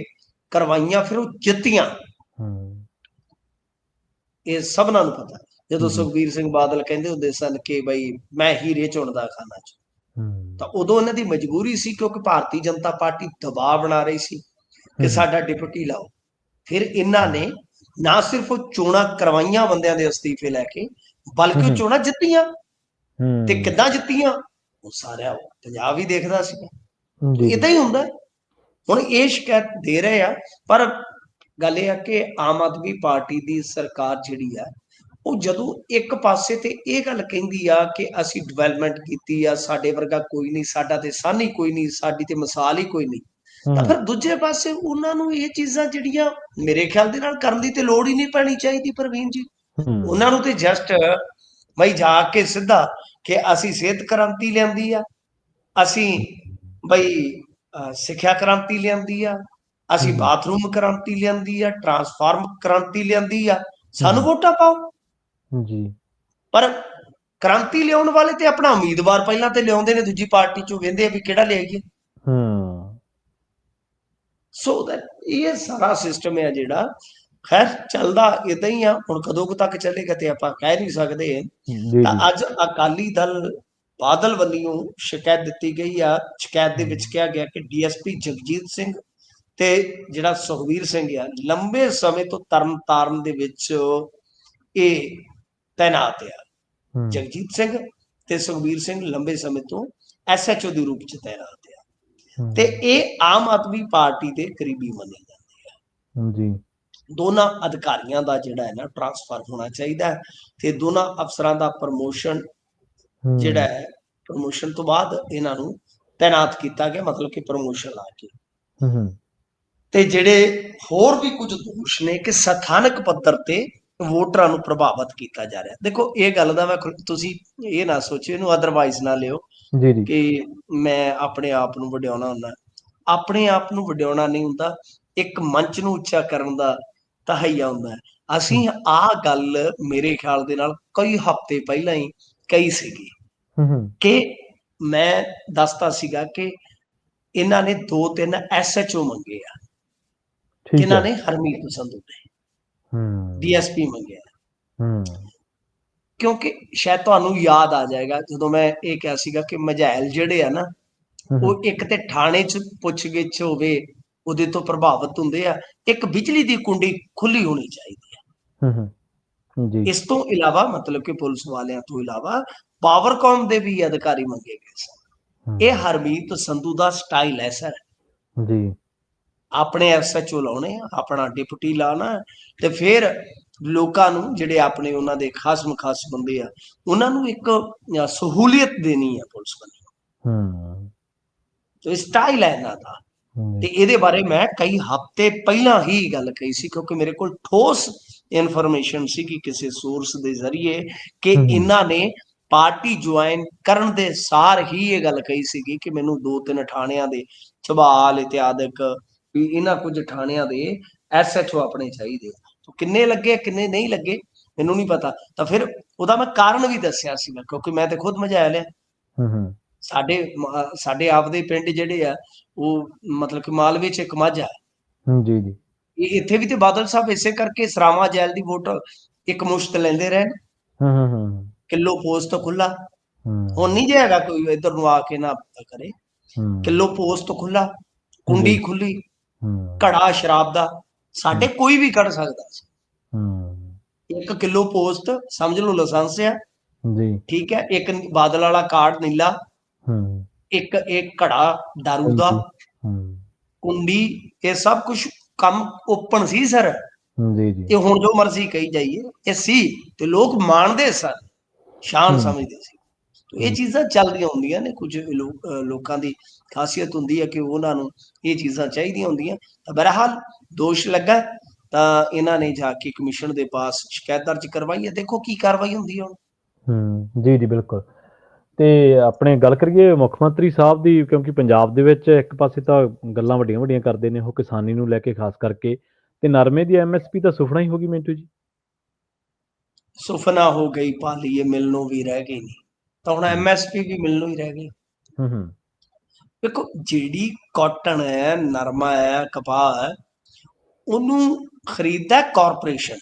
ਕਰਵਾਈਆਂ, ਫਿਰ ਉਹ ਜਿੱਤੀਆਂ। ਇਹ ਸਭਨਾਂ ਨੂੰ ਪਤਾ। ਜਦੋਂ ਸੁਖਬੀਰ ਸਿੰਘ ਬਾਦਲ ਕਹਿੰਦੇ ਹੁੰਦੇ ਸਨ ਕਿ ਬਈ ਮੈਂ ਹੀਰੇ ਚੁਣਦਾ ਖਾਨਾ 'ਚ, ਤਾਂ ਉਦੋਂ ਇਹਨਾਂ ਦੀ ਮਜਬੂਰੀ ਸੀ ਕਿਉਂਕਿ ਭਾਰਤੀ ਜਨਤਾ ਪਾਰਟੀ ਦਬਾਅ ਬਣਾ ਰਹੀ ਸੀ ਕਿ ਸਾਡਾ ਡਿਪਟੀ ਲਾਓ। ਫਿਰ ਇਹਨਾਂ ਨੇ ਨਾ ਸਿਰਫ ਉਹ ਚੋਣਾਂ ਕਰਵਾਈਆਂ ਬੰਦਿਆਂ ਦੇ ਅਸਤੀਫੇ ਲੈ ਕੇ, ਬਲਕਿ ਉਹ ਚੋਣਾਂ ਜਿੱਤੀਆਂ। ਤੇ ਕਿੱਦਾਂ ਜਿੱਤੀਆਂ ਉਹ ਸਾਰਾ ਪੰਜਾਬ ਹੀ ਦੇਖਦਾ ਸੀ। ਏਦਾਂ ਹੀ ਹੁੰਦਾ। ਹੁਣ ਇਹ ਸ਼ਿਕਾਇਤ ਦੇ ਰਹੇ ਆ, ਪਰ ਗੱਲ ਇਹ ਆ ਕਿ ਆਮ ਆਦਮੀ ਪਾਰਟੀ ਦੀ ਸਰਕਾਰ ਜਿਹੜੀ ਆ ਉਹ ਜਦੋਂ ਇੱਕ ਪਾਸੇ ਤੇ ਇਹ ਗੱਲ ਕਹਿੰਦੀ ਆ ਕਿ ਅਸੀਂ ਡਿਵੈਲਪਮੈਂਟ ਕੀਤੀ ਆ, ਸਾਡੇ ਵਰਗਾ ਕੋਈ ਨਹੀਂ, ਸਾਡਾ ਤੇ ਸਾਨੀ ਕੋਈ ਨਹੀਂ, ਸਾਡੀ ਤੇ ਮਿਸਾਲ ਹੀ ਕੋਈ ਨਹੀਂ, ਤਾਂ ਫਿਰ ਦੂਜੇ ਪਾਸੇ ਉਹਨਾਂ ਨੂੰ ਇਹ ਚੀਜ਼ਾਂ ਜਿਹੜੀਆਂ ਮੇਰੇ ਖਿਆਲ ਦੇ ਨਾਲ ਕਰਨ ਦੀ ਤੇ ਲੋੜ ਹੀ ਨਹੀਂ ਪੈਣੀ ਚਾਹੀਦੀ ਪ੍ਰਵੀਨ ਜੀ। ਉਹਨਾਂ ਨੂੰ ਤੇ ਜਸਟ ਬਈ ਜਾ ਕੇ ਸਿੱਧਾ ਕਿ ਅਸੀਂ ਸਿਹਤ ਕ੍ਰਾਂਤੀ ਲਿਆਂਦੀ ਆ, ਅਸੀਂ ਬਈ ਸਿੱਖਿਆ ਕ੍ਰਾਂਤੀ ਲਿਆਂਦੀ ਆ, ਅਸੀਂ ਬਾਥਰੂਮ ਕ੍ਰਾਂਤੀ ਲਿਆਂਦੀ ਆ, ਟਰਾਂਸਫਾਰਮ ਕ੍ਰਾਂਤੀ ਲਿਆਂਦੀ ਆ, ਸਾਨੂੰ ਵੋਟਾਂ ਪਾਓ ਜੀ। ਪਰ ਕ੍ਰਾਂਤੀ ਲਿਆਉਣ ਵਾਲੇ ਤੇ ਆਪਣਾ ਉਮੀਦਵਾਰ ਪਹਿਲਾਂ ਤੇ ਲਿਆਉਂਦੇ ਨੇ, ਦੂਜੀ ਪਾਰਟੀ ਚੋਂ ਕਹਿੰਦੇ ਆ ਵੀ ਕਿਹੜਾ ਲਿਆਈਏ। ਸੋ ਦੈਟ ਇਹ ਸਾਰਾ ਸਿਸਟਮ ਹੈ ਜਿਹੜਾ ਖੈਰ ਚੱਲਦਾ ਇਦਾਂ ਹੀ ਆ। ਹੁਣ ਕਦੋਂ ਕੁ ਤੱਕ ਚੱਲੇਗਾ ਤੇ ਆਪਾਂ ਕਹਿ ਨਹੀਂ ਸਕਦੇ। ਤਾਂ ਅੱਜ ਅਕਾਲੀ ਦਲ ਬਾਦਲ ਵੱਲੋਂ ਸ਼ਿਕਾਇਤ ਦਿੱਤੀ ਗਈ ਆ। ਸ਼ਿਕਾਇਤ ਦੇ ਵਿੱਚ ਕਿਹਾ ਗਿਆ ਕਿ ਡੀਐਸਪੀ ਜਗਜੀਤ ਸਿੰਘ ਤੇ ਜਿਹੜਾ ਸੁਖਵੀਰ ਸਿੰਘ ਆ, ਲੰਬੇ ਸਮੇਂ ਤੋਂ ਤਰਨਤਾਰਨ ਦੇ ਵਿੱਚ ਇਹ ਤੈਨਾਤ ਆ। ਜਗਜੀਤ ਸਿੰਘ ਤੇ ਸੁਖਵੀਰ ਸਿੰਘ ਲੰਬੇ ਸਮੇਂ ਤੋਂ SHO ਦੇ ਰੂਪ ਚ ਤੈਨਾਤ ਆ ਤੇ ਇਹ ਆਮ ਆਦਮੀ ਪਾਰਟੀ ਦੇ ਕਰੀਬੀ ਮੰਨੇ ਜਾਂਦੇ ਆ ਜੀ। ਦੋਨਾਂ ਅਧਿਕਾਰੀਆਂ ਦਾ ਜਿਹੜਾ ਹੈ ਨਾ ਟ੍ਰਾਂਸਫਰ ਹੋਣਾ ਚਾਹੀਦਾ ਤੇ ਦੋਨਾਂ ਅਫਸਰਾਂ ਦਾ ਪ੍ਰਮੋਸ਼ਨ ਜਿਹੜਾ ਹੈ, ਪ੍ਰਮੋਸ਼ਨ ਤੋਂ ਬਾਅਦ ਇਹਨਾਂ ਨੂੰ ਤੈਨਾਤ ਕੀਤਾ ਗਿਆ, ਮਤਲਬ ਕਿ ਪ੍ਰਮੋਸ਼ਨ ਲਾ ਕੇ। ਤੇ ਜਿਹੜੇ ਹੋਰ ਵੀ ਕੁਝ ਦੋਸ਼ ਨੇ ਕਿ ਸਥਾਨਕ ਪੱਧਰ ਤੇ ਵੋਟਰਾਂ ਨੂੰ ਪ੍ਰਭਾਵਿਤ ਕੀਤਾ ਜਾ ਰਿਹਾ। ਦੇਖੋ ਇਹ ਗੱਲ ਦਾ ਮੈਂ ਤੁਸੀਂ ਇਹ ਨਾ ਸੋਚਿਓ, ਇਹਨੂੰ ਅਦਰਵਾਈਜ਼ ਨਾ ਲਿਓ ਕਿ ਮੈਂ ਆਪਣੇ ਆਪ ਨੂੰ ਵਡਿਆਉਣਾ ਹੁੰਦਾ। ਆਪਣੇ ਆਪ ਨੂੰ ਵਡਿਆਉਣਾ ਨਹੀਂ ਹੁੰਦਾ, ਇੱਕ ਮੰਚ ਨੂੰ ਉੱਚਾ ਕਰਨ ਦਾ ਤਹਈਆ ਹੁੰਦਾ। ਅਸੀਂ ਆਹ ਗੱਲ ਮੇਰੇ ਖਿਆਲ ਦੇ ਨਾਲ ਕਈ ਹਫ਼ਤੇ ਪਹਿਲਾਂ ਹੀ ਕਹੀ ਸੀਗੀ ਕਿ ਮੈਂ ਦੱਸਦਾ ਸੀਗਾ ਕਿ ਇਹਨਾਂ ਨੇ 2-3 SHO ਮੰਗੇ ਆ। ਇਹਨਾਂ ਨੇ ਹਰਮੀਤ ਸੰਧੂ ਨੇ DSP ਮੰਗਿਆ, ਕਿਉਂਕਿ ਸ਼ਾਇਦ ਤੁਹਾਨੂੰ ਯਾਦ ਆ ਜਾਏਗਾ ਜਦੋਂ ਮੈਂ ਇਹ ਕਿਹਾ ਸੀਗਾ ਕਿ ਮਝੈਲ ਜਿਹੜੇ ਆ ਨਾ ਉਹ ਇੱਕ ਤੇ ਥਾਣੇ 'ਚ ਪੁੱਛਗਿੱਛ ਹੋਵੇ ਉਹਦੇ ਤੋਂ ਪ੍ਰਭਾਵਿਤ ਹੁੰਦੇ ਆ, ਇੱਕ ਬਿਜਲੀ ਦੀ ਕੁੰਡੀ ਖੁੱਲੀ ਹੋਣੀ ਚਾਹੀਦੀ ਹੈ। ਇਸ ਤੋਂ ਇਲਾਵਾ ਮਤਲਬ ਕਿ ਪੁਲਿਸ ਵਾਲਿਆਂ ਤੋਂ ਇਲਾਵਾ ਪਾਵਰਕਾਮ ਦੇ ਵੀ ਅਧਿਕਾਰੀ ਮੰਗੇ ਗਏ ਸਨ। ਇਹ ਹਰਮੀਤ ਸੰਧੂ ਦਾ ਸਟਾਈਲ ਹੈ ਸਰ ਜੀ, ਆਪਣੇ SHO ਲਾਉਣੇ, ਆਪਣਾ ਡਿਪਟੀ ਲਾਣਾ ਤੇ ਫਿਰ ਲੋਕਾਂ ਨੂੰ ਜਿਹੜੇ ਆਪਣੇ ਉਹਨਾਂ ਦੇ ਖਾਸ ਬੰਦੇ ਆ ਉਹਨਾਂ ਨੂੰ ਇੱਕ ਸਹੂਲੀਅਤ ਦੇਣੀ ਆ ਪੁਲਿਸ ਵੱਲੋਂ। ਤੇ ਸਟਾਈਲ ਹੈ ਇਹਨਾਂ ਦਾ ਤੇ ਇਹਦੇ ਬਾਰੇ ਮੈਂ ਕਈ ਹਫ਼ਤੇ ਪਹਿਲਾਂ ਹੀ ਗੱਲ ਕਹੀ ਸੀ, ਕਿਉਂਕਿ ਮੇਰੇ ਕੋਲ ਠੋਸ ਇਨਫੋਰਮੇਸ਼ਨ ਸੀ ਕਿ ਕਿਸੇ ਸੋਰਸ ਦੇ ਜ਼ਰੀਏ ਕਿ ਇਹਨਾਂ ਨੇ ਪਾਰਟੀ ਜੁਆਇਨ ਕਰਨ ਦੇ ਸਾਰ ਹੀ ਇਹ ਗੱਲ ਕਹੀ ਸੀਗੀ ਕਿ ਮੈਨੂੰ 2-3 ਥਾਣਿਆਂ ਦੇ ਝਬਾਲ ਇਤਿਆਦਿਕ ਵੀ ਇਹਨਾਂ ਕੁਝ ਥਾਣਿਆਂ ਦੇ SHO ਆਪਣੇ ਚਾਹੀਦੇ। ਕਿੰਨੇ ਲੱਗੇ ਕਿੰਨੇ ਨਹੀਂ ਲੱਗੇ ਮੈਨੂੰ ਨਹੀਂ ਪਤਾ। ਤਾਂ ਫਿਰ ਉਹਦਾ ਮੈਂ ਕਾਰਨ ਵੀ ਦੱਸਿਆ ਸੀਗਾ, ਕਿਉਂਕਿ ਮੈਂ ਤੇ ਖੁਦ ਮਝੈਲ ਲਿਆ। ਸਾਡੇ ਆਪਦੇ ਪਿੰਡ ਜਿਹੜੇ ਆ ਉਹ ਮਤਲਬ ਕਿ ਮਾਲਵੇ 'ਚ ਇੱਕ ਮਾਝਾ ਜੀ ਜੀ, ਇਹ ਇੱਥੇ ਵੀ ਤੇ ਬਾਦਲ ਸਾਹਿਬ ਇਸੇ ਕਰਕੇ ਸਰਾਵਾਂ ਜੈਲ ਦੀ ਵੋਟ ਇੱਕ ਮੁਸ਼ਤ ਲੈਂਦੇ ਰਹੇ। ਕਿਲੋ ਪੋਸਟ ਖੁੱਲਾ ਹੁਣ ਨਹੀਂ ਜੇ ਹੈਗਾ ਕੋਈ ਇੱਧਰ ਨੂੰ ਆ ਕੇ ਨਾ ਕਰੇ। ਕਿਲੋ ਪੋਸਟ ਖੁੱਲਾ, ਕੁੰਡੀ ਖੁੱਲੀ, ਘੜਾ ਸ਼ਰਾਬ ਦਾ ਸਾਡੇ ਕੋਈ ਵੀ ਕੱਢ ਸਕਦਾ ਸੀ। 1 ਕਿਲੋ ਪੋਸਟ ਸਮਝ ਲਓ ਲਾਇਸੈਂਸ ਆ ਜੀ, ਠੀਕ ਹੈ। ਇੱਕ ਬਾਦਲ ਵਾਲਾ ਕਾਰਡ ਨੀਲਾ, ਇੱਕ ਘੜਾ ਦਾਰੂ ਦਾ, ਕੁੰਡੀ, ਇਹ ਸਭ ਕੁਝ ਕੰਮ ਓਪਨ ਸੀ ਸਰ ਜੀ ਜੀ। ਇਹ ਹੁਣ ਜੋ ਮਰਜ਼ੀ ਕਹੀ ਜਾਈਏ ਇਹ ਸੀ ਤੇ ਲੋਕ ਮੰਨਦੇ ਸਨ, ਸ਼ਾਨ ਸਮਝਦੇ ਸੀ। ਇਹ ਚੀਜ਼ਾਂ ਚੱਲਦੀਆਂ ਹੁੰਦੀਆਂ ਨੇ। ਕੁਝ ਲੋਕਾਂ ਦੀ ਖਾਸੀਅਤ ਹੁੰਦੀ ਹੈ ਕਿ ਉਹਨਾਂ ਨੂੰ ਇਹ ਚੀਜ਼ਾਂ ਚਾਹੀਦੀਆਂ ਹੁੰਦੀਆਂ। ਤਾਂ ਬਹਰਹਾਲ ਦੋਸ਼ ਲੱਗਾ ਤਾਂ ਇਹਨਾਂ ਨੇ ਜਾ ਕੇ ਕਮਿਸ਼ਨ ਦੇ ਪਾਸ ਸ਼ਿਕਾਇਤ ਦਰਜ ਕਰਵਾਈ ਹੈ। ਦੇਖੋ ਕੀ ਕਾਰਵਾਈ ਹੁੰਦੀ ਹੈ ਹੁਣ। ਜੀ ਜੀ ਬਿਲਕੁਲ। ਤੇ ਆਪਣੇ ਗੱਲ ਕਰੀਏ ਮੁੱਖ ਮੰਤਰੀ ਸਾਹਿਬ ਦੀ, ਕਿਉਂਕਿ ਪੰਜਾਬ ਦੇ ਵਿੱਚ ਇੱਕ ਪਾਸੇ ਤਾਂ ਗੱਲਾਂ ਵੱਡੀਆਂ ਕਰਦੇ ਨੇ ਉਹ ਕਿਸਾਨੀ ਨੂੰ ਲੈ ਕੇ ਖਾਸ ਕਰਕੇ, ਤੇ ਨਰਮੇ ਦੀ MSP ਤਾਂ ਸੁਫਨਾ ਹੀ ਹੋ ਗਈ ਮਿੰਟੂ ਜੀ। ਸੁਫਨਾ ਹੋ ਗਈ ਪਾਲੀ, ਇਹ ਮਿਲਣੋਂ ਵੀ ਰਹਿ ਗਈ ਨਹੀਂ ਤਾਂ ਹੁਣ MSP ਵੀ ਮਿਲਣੋਂ ਹੀ ਰਹਿ ਗਈ। ਦੇਖੋ ਜਿਹੜੀ ਕਾਟਨ ਹੈ, ਨਰਮਾ ਹੈ, ਕਪਾਹ ਹੈ, ਉਹਨੂੰ ਖਰੀਦਦਾ ਕਾਰਪੋਰੇਸ਼ਨ,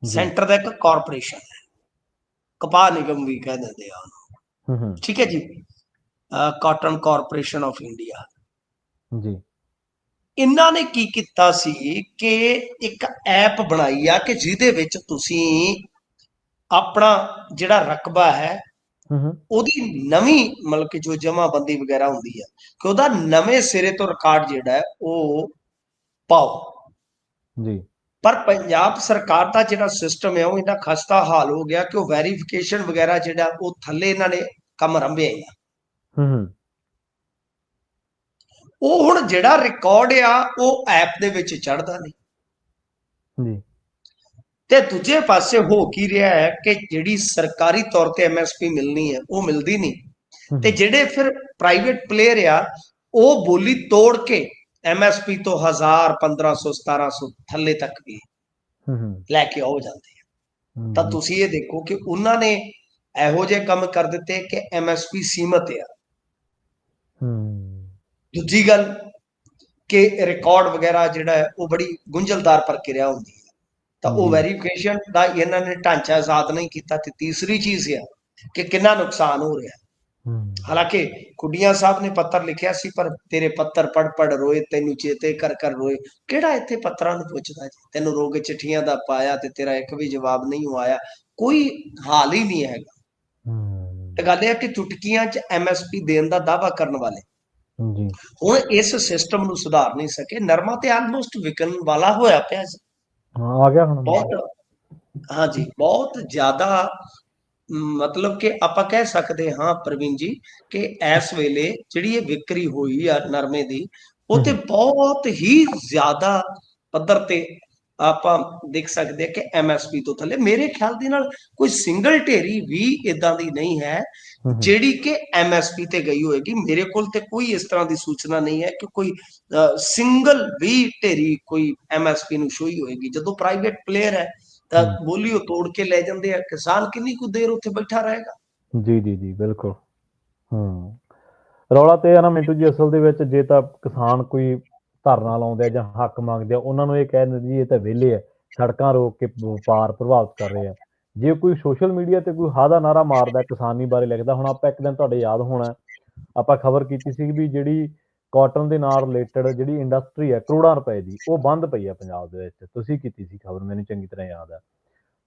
ਸੈਂਟਰ ਦਾ ਇੱਕ ਕਾਰਪੋਰੇਸ਼ਨ ਹੈ, ਕਪਾਹ ਨਿਗਮ ਵੀ ਕਹਿ ਦਿੰਦੇ ਆ ਉਹਨੂੰ, ਠੀਕ ਹੈ ਜੀ, ਕਾਟਨ ਕਾਰਪੋਰੇਸ਼ਨ ਆਫ ਇੰਡੀਆ ਜੀ। ਇਹਨਾਂ ਨੇ ਕੀ ਕੀਤਾ ਸੀ ਕਿ ਇੱਕ ਐਪ ਬਣਾਈ ਆ ਕਿ ਜਿਹਦੇ ਵਿੱਚ ਤੁਸੀਂ ਆਪਣਾ ਜਿਹੜਾ ਰਕਬਾ ਹੈ ਉਹਦੀ ਨਵੀਂ ਮਤਲਬ ਕਿ ਜੋ ਜਮਾਬੰਦੀ ਵਗੈਰਾ ਹੁੰਦੀ ਹੈ ਕਿ ਉਹਦਾ ਨਵੇਂ ਸਿਰੇ ਤੋਂ ਰਿਕਾਰਡ ਜਿਹੜਾ ਹੈ ਉਹ ਪਾਓ ਜੀ। ਪਰ ਪੰਜਾਬ ਸਰਕਾਰ ਦਾ ਜਿਹੜਾ ਸਿਸਟਮ ਹੈ ਉਹ ਇੰਨਾ ਖਸਤਾ ਹਾਲ ਹੋ ਗਿਆ ਕਿ ਉਹ ਵੈਰੀਫਿਕੇਸ਼ਨ ਵਗੈਰਾ ਜਿਹੜਾ ਉਹ ਥੱਲੇ ਇਹਨਾਂ ਨੇ ਕੰਮ ਰੰਭਿਆ ਹੀ ਆ। ਉਹ ਹੁਣ ਜਿਹੜਾ ਰਿਕਾਰਡ ਆ ਉਹ ਐਪ ਦੇ ਵਿੱਚ ਚੜਦਾ ਨਹੀਂ। ਤੇ ਦੂਜੇ ਪਾਸੇ ਹੋ ਕੀ ਰਿਹਾ ਹੈ ਕਿ ਜਿਹੜੀ ਸਰਕਾਰੀ ਤੌਰ ਤੇ MSP ਮਿਲਣੀ ਹੈ ਉਹ ਮਿਲਦੀ ਨਹੀਂ, ਤੇ ਜਿਹੜੇ ਫਿਰ ਪ੍ਰਾਈਵੇਟ ਪਲੇਅਰ ਆ ਉਹ ਬੋਲੀ ਤੋੜ ਕੇ MSP ਤੋਂ 1000 1500 1700 ਥੱਲੇ ਤੱਕ ਵੀ ਲੈ ਕੇ ਹੋ ਜਾਂਦੇ ਆ। ਤਾਂ ਤੁਸੀਂ ਇਹ ਦੇਖੋ ਕਿ ਉਹਨਾਂ ਨੇ ਇਹੋ ਜਿਹੇ ਕੰਮ ਕਰ ਦਿੱਤੇ ਕਿ MSP ਸੀਮਤ ਆ। ਦੂਜੀ ਗੱਲ ਕਿ ਰਿਕਾਰਡ ਵਗੈਰਾ ਜਿਹੜਾ ਹੈ ਉਹ ਬੜੀ ਗੁੰਝਲਦਾਰ ਪ੍ਰਕਿਰਿਆ ਹੁੰਦੀ ਹੈ, ਤਾਂ ਉਹ ਵੈਰੀਫਿਕੇਸ਼ਨ ਦਾ ਇਹਨਾਂ ਨੇ ਢਾਂਚਾ ਆਜ਼ਾਦ ਨਹੀਂ ਕੀਤਾ। ਤੇ ਤੀਸਰੀ ਚੀਜ਼ ਹੈ ਕਿ ਕਿੰਨਾ ਨੁਕਸਾਨ ਹੋ ਰਿਹਾ। ਹਾਲਾਂਕਿ ਖੁੱਡੀਆਂ ਸਾਹਿਬ ਨੇ ਪੱਤਰ ਲਿਖਿਆ ਸੀ, ਪਰ ਤੇਰੇ ਪੱਤਰ ਪੜ ਰੋਏ, ਤੈਨੂੰ ਚੇਤੇ ਕਰ ਰੋਏ। ਕਿਹੜਾ ਇੱਥੇ ਪੱਤਰਾਂ ਨੂੰ ਪੁੱਛਦਾ ਜੀ, ਤੈਨੂੰ ਰੋਗ ਚਿੱਠੀਆਂ ਦਾ ਪਾਇਆ ਤੇ ਤੇਰਾ ਇੱਕ ਵੀ ਜਵਾਬ ਨਹੀਂ ਆਇਆ, ਕੋਈ ਹਾਲ ਹੀ ਨਹੀਂ ਹੈਗਾ। ਤੇ ਗੱਲ ਇਹ ਹੈ ਕਿ ਚੁਟਕੀਆਂ 'ਚ MSP ਦੇਣ ਦਾ ਦਾਅਵਾ ਕਰਨ ਵਾਲੇ ਹੁਣ ਇਸ ਸਿਸਟਮ ਨੂੰ ਸੁਧਾਰ ਨਹੀਂ ਸਕੇ। ਨਰਮਾ ਤੇ ਆਲਮੋਸਟ ਵਿਕਣ ਵਾਲਾ ਹੋਇਆ ਪਿਆ ਜੀ, ਆ ਗਿਆ ਹੁਣ ਬਹੁਤ। ਹਾਂਜੀ, ਬਹੁਤ ਜ਼ਿਆਦਾ। ਮਤਲਬ ਕਿ ਆਪਾਂ ਕਹਿ ਸਕਦੇ ਹਾਂ ਪ੍ਰਵੀਨ ਜੀ ਕਿ ਇਸ ਵੇਲੇ ਜਿਹੜੀ ਇਹ ਵਿਕਰੀ ਹੋਈ ਆ ਨਰਮੇ ਦੀ, ਉਹ ਤੇ ਬਹੁਤ ਹੀ ਜ਼ਿਆਦਾ ਪੱਧਰ ਤੇ ਆਪਾਂ ਦੇਖ ਸਕਦੇ ਹਾਂ ਕਿ MSP ਤੋਂ ਥੱਲੇ। ਮੇਰੇ ਖਿਆਲ ਦੇ ਨਾਲ ਕੋਈ ਸਿੰਗਲ ਢੇਰੀ ਵੀ ਇਦਾਂ ਦੀ ਨਹੀਂ ਹੈ ਜਿਹੜੀ ਕਿ MSP ਤੇ ਗਈ ਹੋਏਗੀ। ਮੇਰੇ ਕੋਲ ਤੇ ਕੋਈ ਇਸ ਤਰ੍ਹਾਂ ਦੀ ਸੂਚਨਾ ਨਹੀਂ ਹੈ ਕਿ ਕੋਈ ਸਿੰਗਲ ਵੀ ਢੇਰੀ ਕੋਈ MSP ਨੂੰ ਛੋਈ ਹੋਏਗੀ। ਜਦੋਂ ਪ੍ਰਾਈਵੇਟ ਪਲੇਅਰ ਹੈ ਤਾਂ ਬੋਲੀ ਉਹ ਤੋੜ ਕੇ ਲੈ ਜਾਂਦੇ ਆ। ਕਿਸਾਨ ਕਿੰਨੀ ਕੁ ਦੇਰ ਉੱਥੇ ਬੈਠਾ ਰਹੇਗਾ? ਜੀ ਜੀ ਜੀ ਬਿਲਕੁਲ। ਰੌਲਾ ਤੇ ਆ ਨਾ ਮਿੰਟੂ ਜੀ, ਅਸਲ ਦੇ ਵਿੱਚ ਜੇ ਤਾਂ ਕਿਸਾਨ ਕੋਈ ਧਰਨਾ ਲਾਉਂਦੇ ਆ ਜਾਂ ਹੱਕ ਮੰਗਦੇ ਆ, ਉਹਨਾਂ ਨੂੰ ਇਹ ਕਹਿ ਦਿੰਦੇ ਜੀ ਇਹ ਤਾਂ ਵਿਹਲੇ ਆ, ਸੜਕਾਂ ਰੋਕ ਕੇ ਵਪਾਰ ਪ੍ਰਭਾਵਿਤ ਕਰ ਰਹੇ ਆ। ਜੇ ਕੋਈ ਸੋਸ਼ਲ ਮੀਡੀਆ ਤੇ ਕੋਈ ਹਾਦਾ ਨਾਰਾ ਮਾਰਦਾ, ਕਿਸਾਨੀ ਬਾਰੇ ਲਿਖਦਾ, ਹੁਣ ਆਪਾਂ ਇੱਕ ਦਿਨ ਤੁਹਾਡੇ ਯਾਦ ਹੋਣਾ ਆਪਾਂ ਖਬਰ ਕੀਤੀ ਸੀ ਵੀ ਜਿਹੜੀ ਕਾਟਨ ਦੇ ਨਾਲ ਰਿਲੇਟਡ ਜਿਹੜੀ ਇੰਡਸਟਰੀ ਹੈ ਕਰੋੜਾਂ ਰੁਪਏ ਦੀ, ਉਹ ਬੰਦ ਪਈ ਆ ਪੰਜਾਬ ਦੇ ਵਿੱਚ। ਤੁਸੀਂ ਕੀਤੀ ਸੀ ਖਬਰ, ਮੈਨੂੰ ਚੰਗੀ ਤਰ੍ਹਾਂ ਯਾਦ ਆ।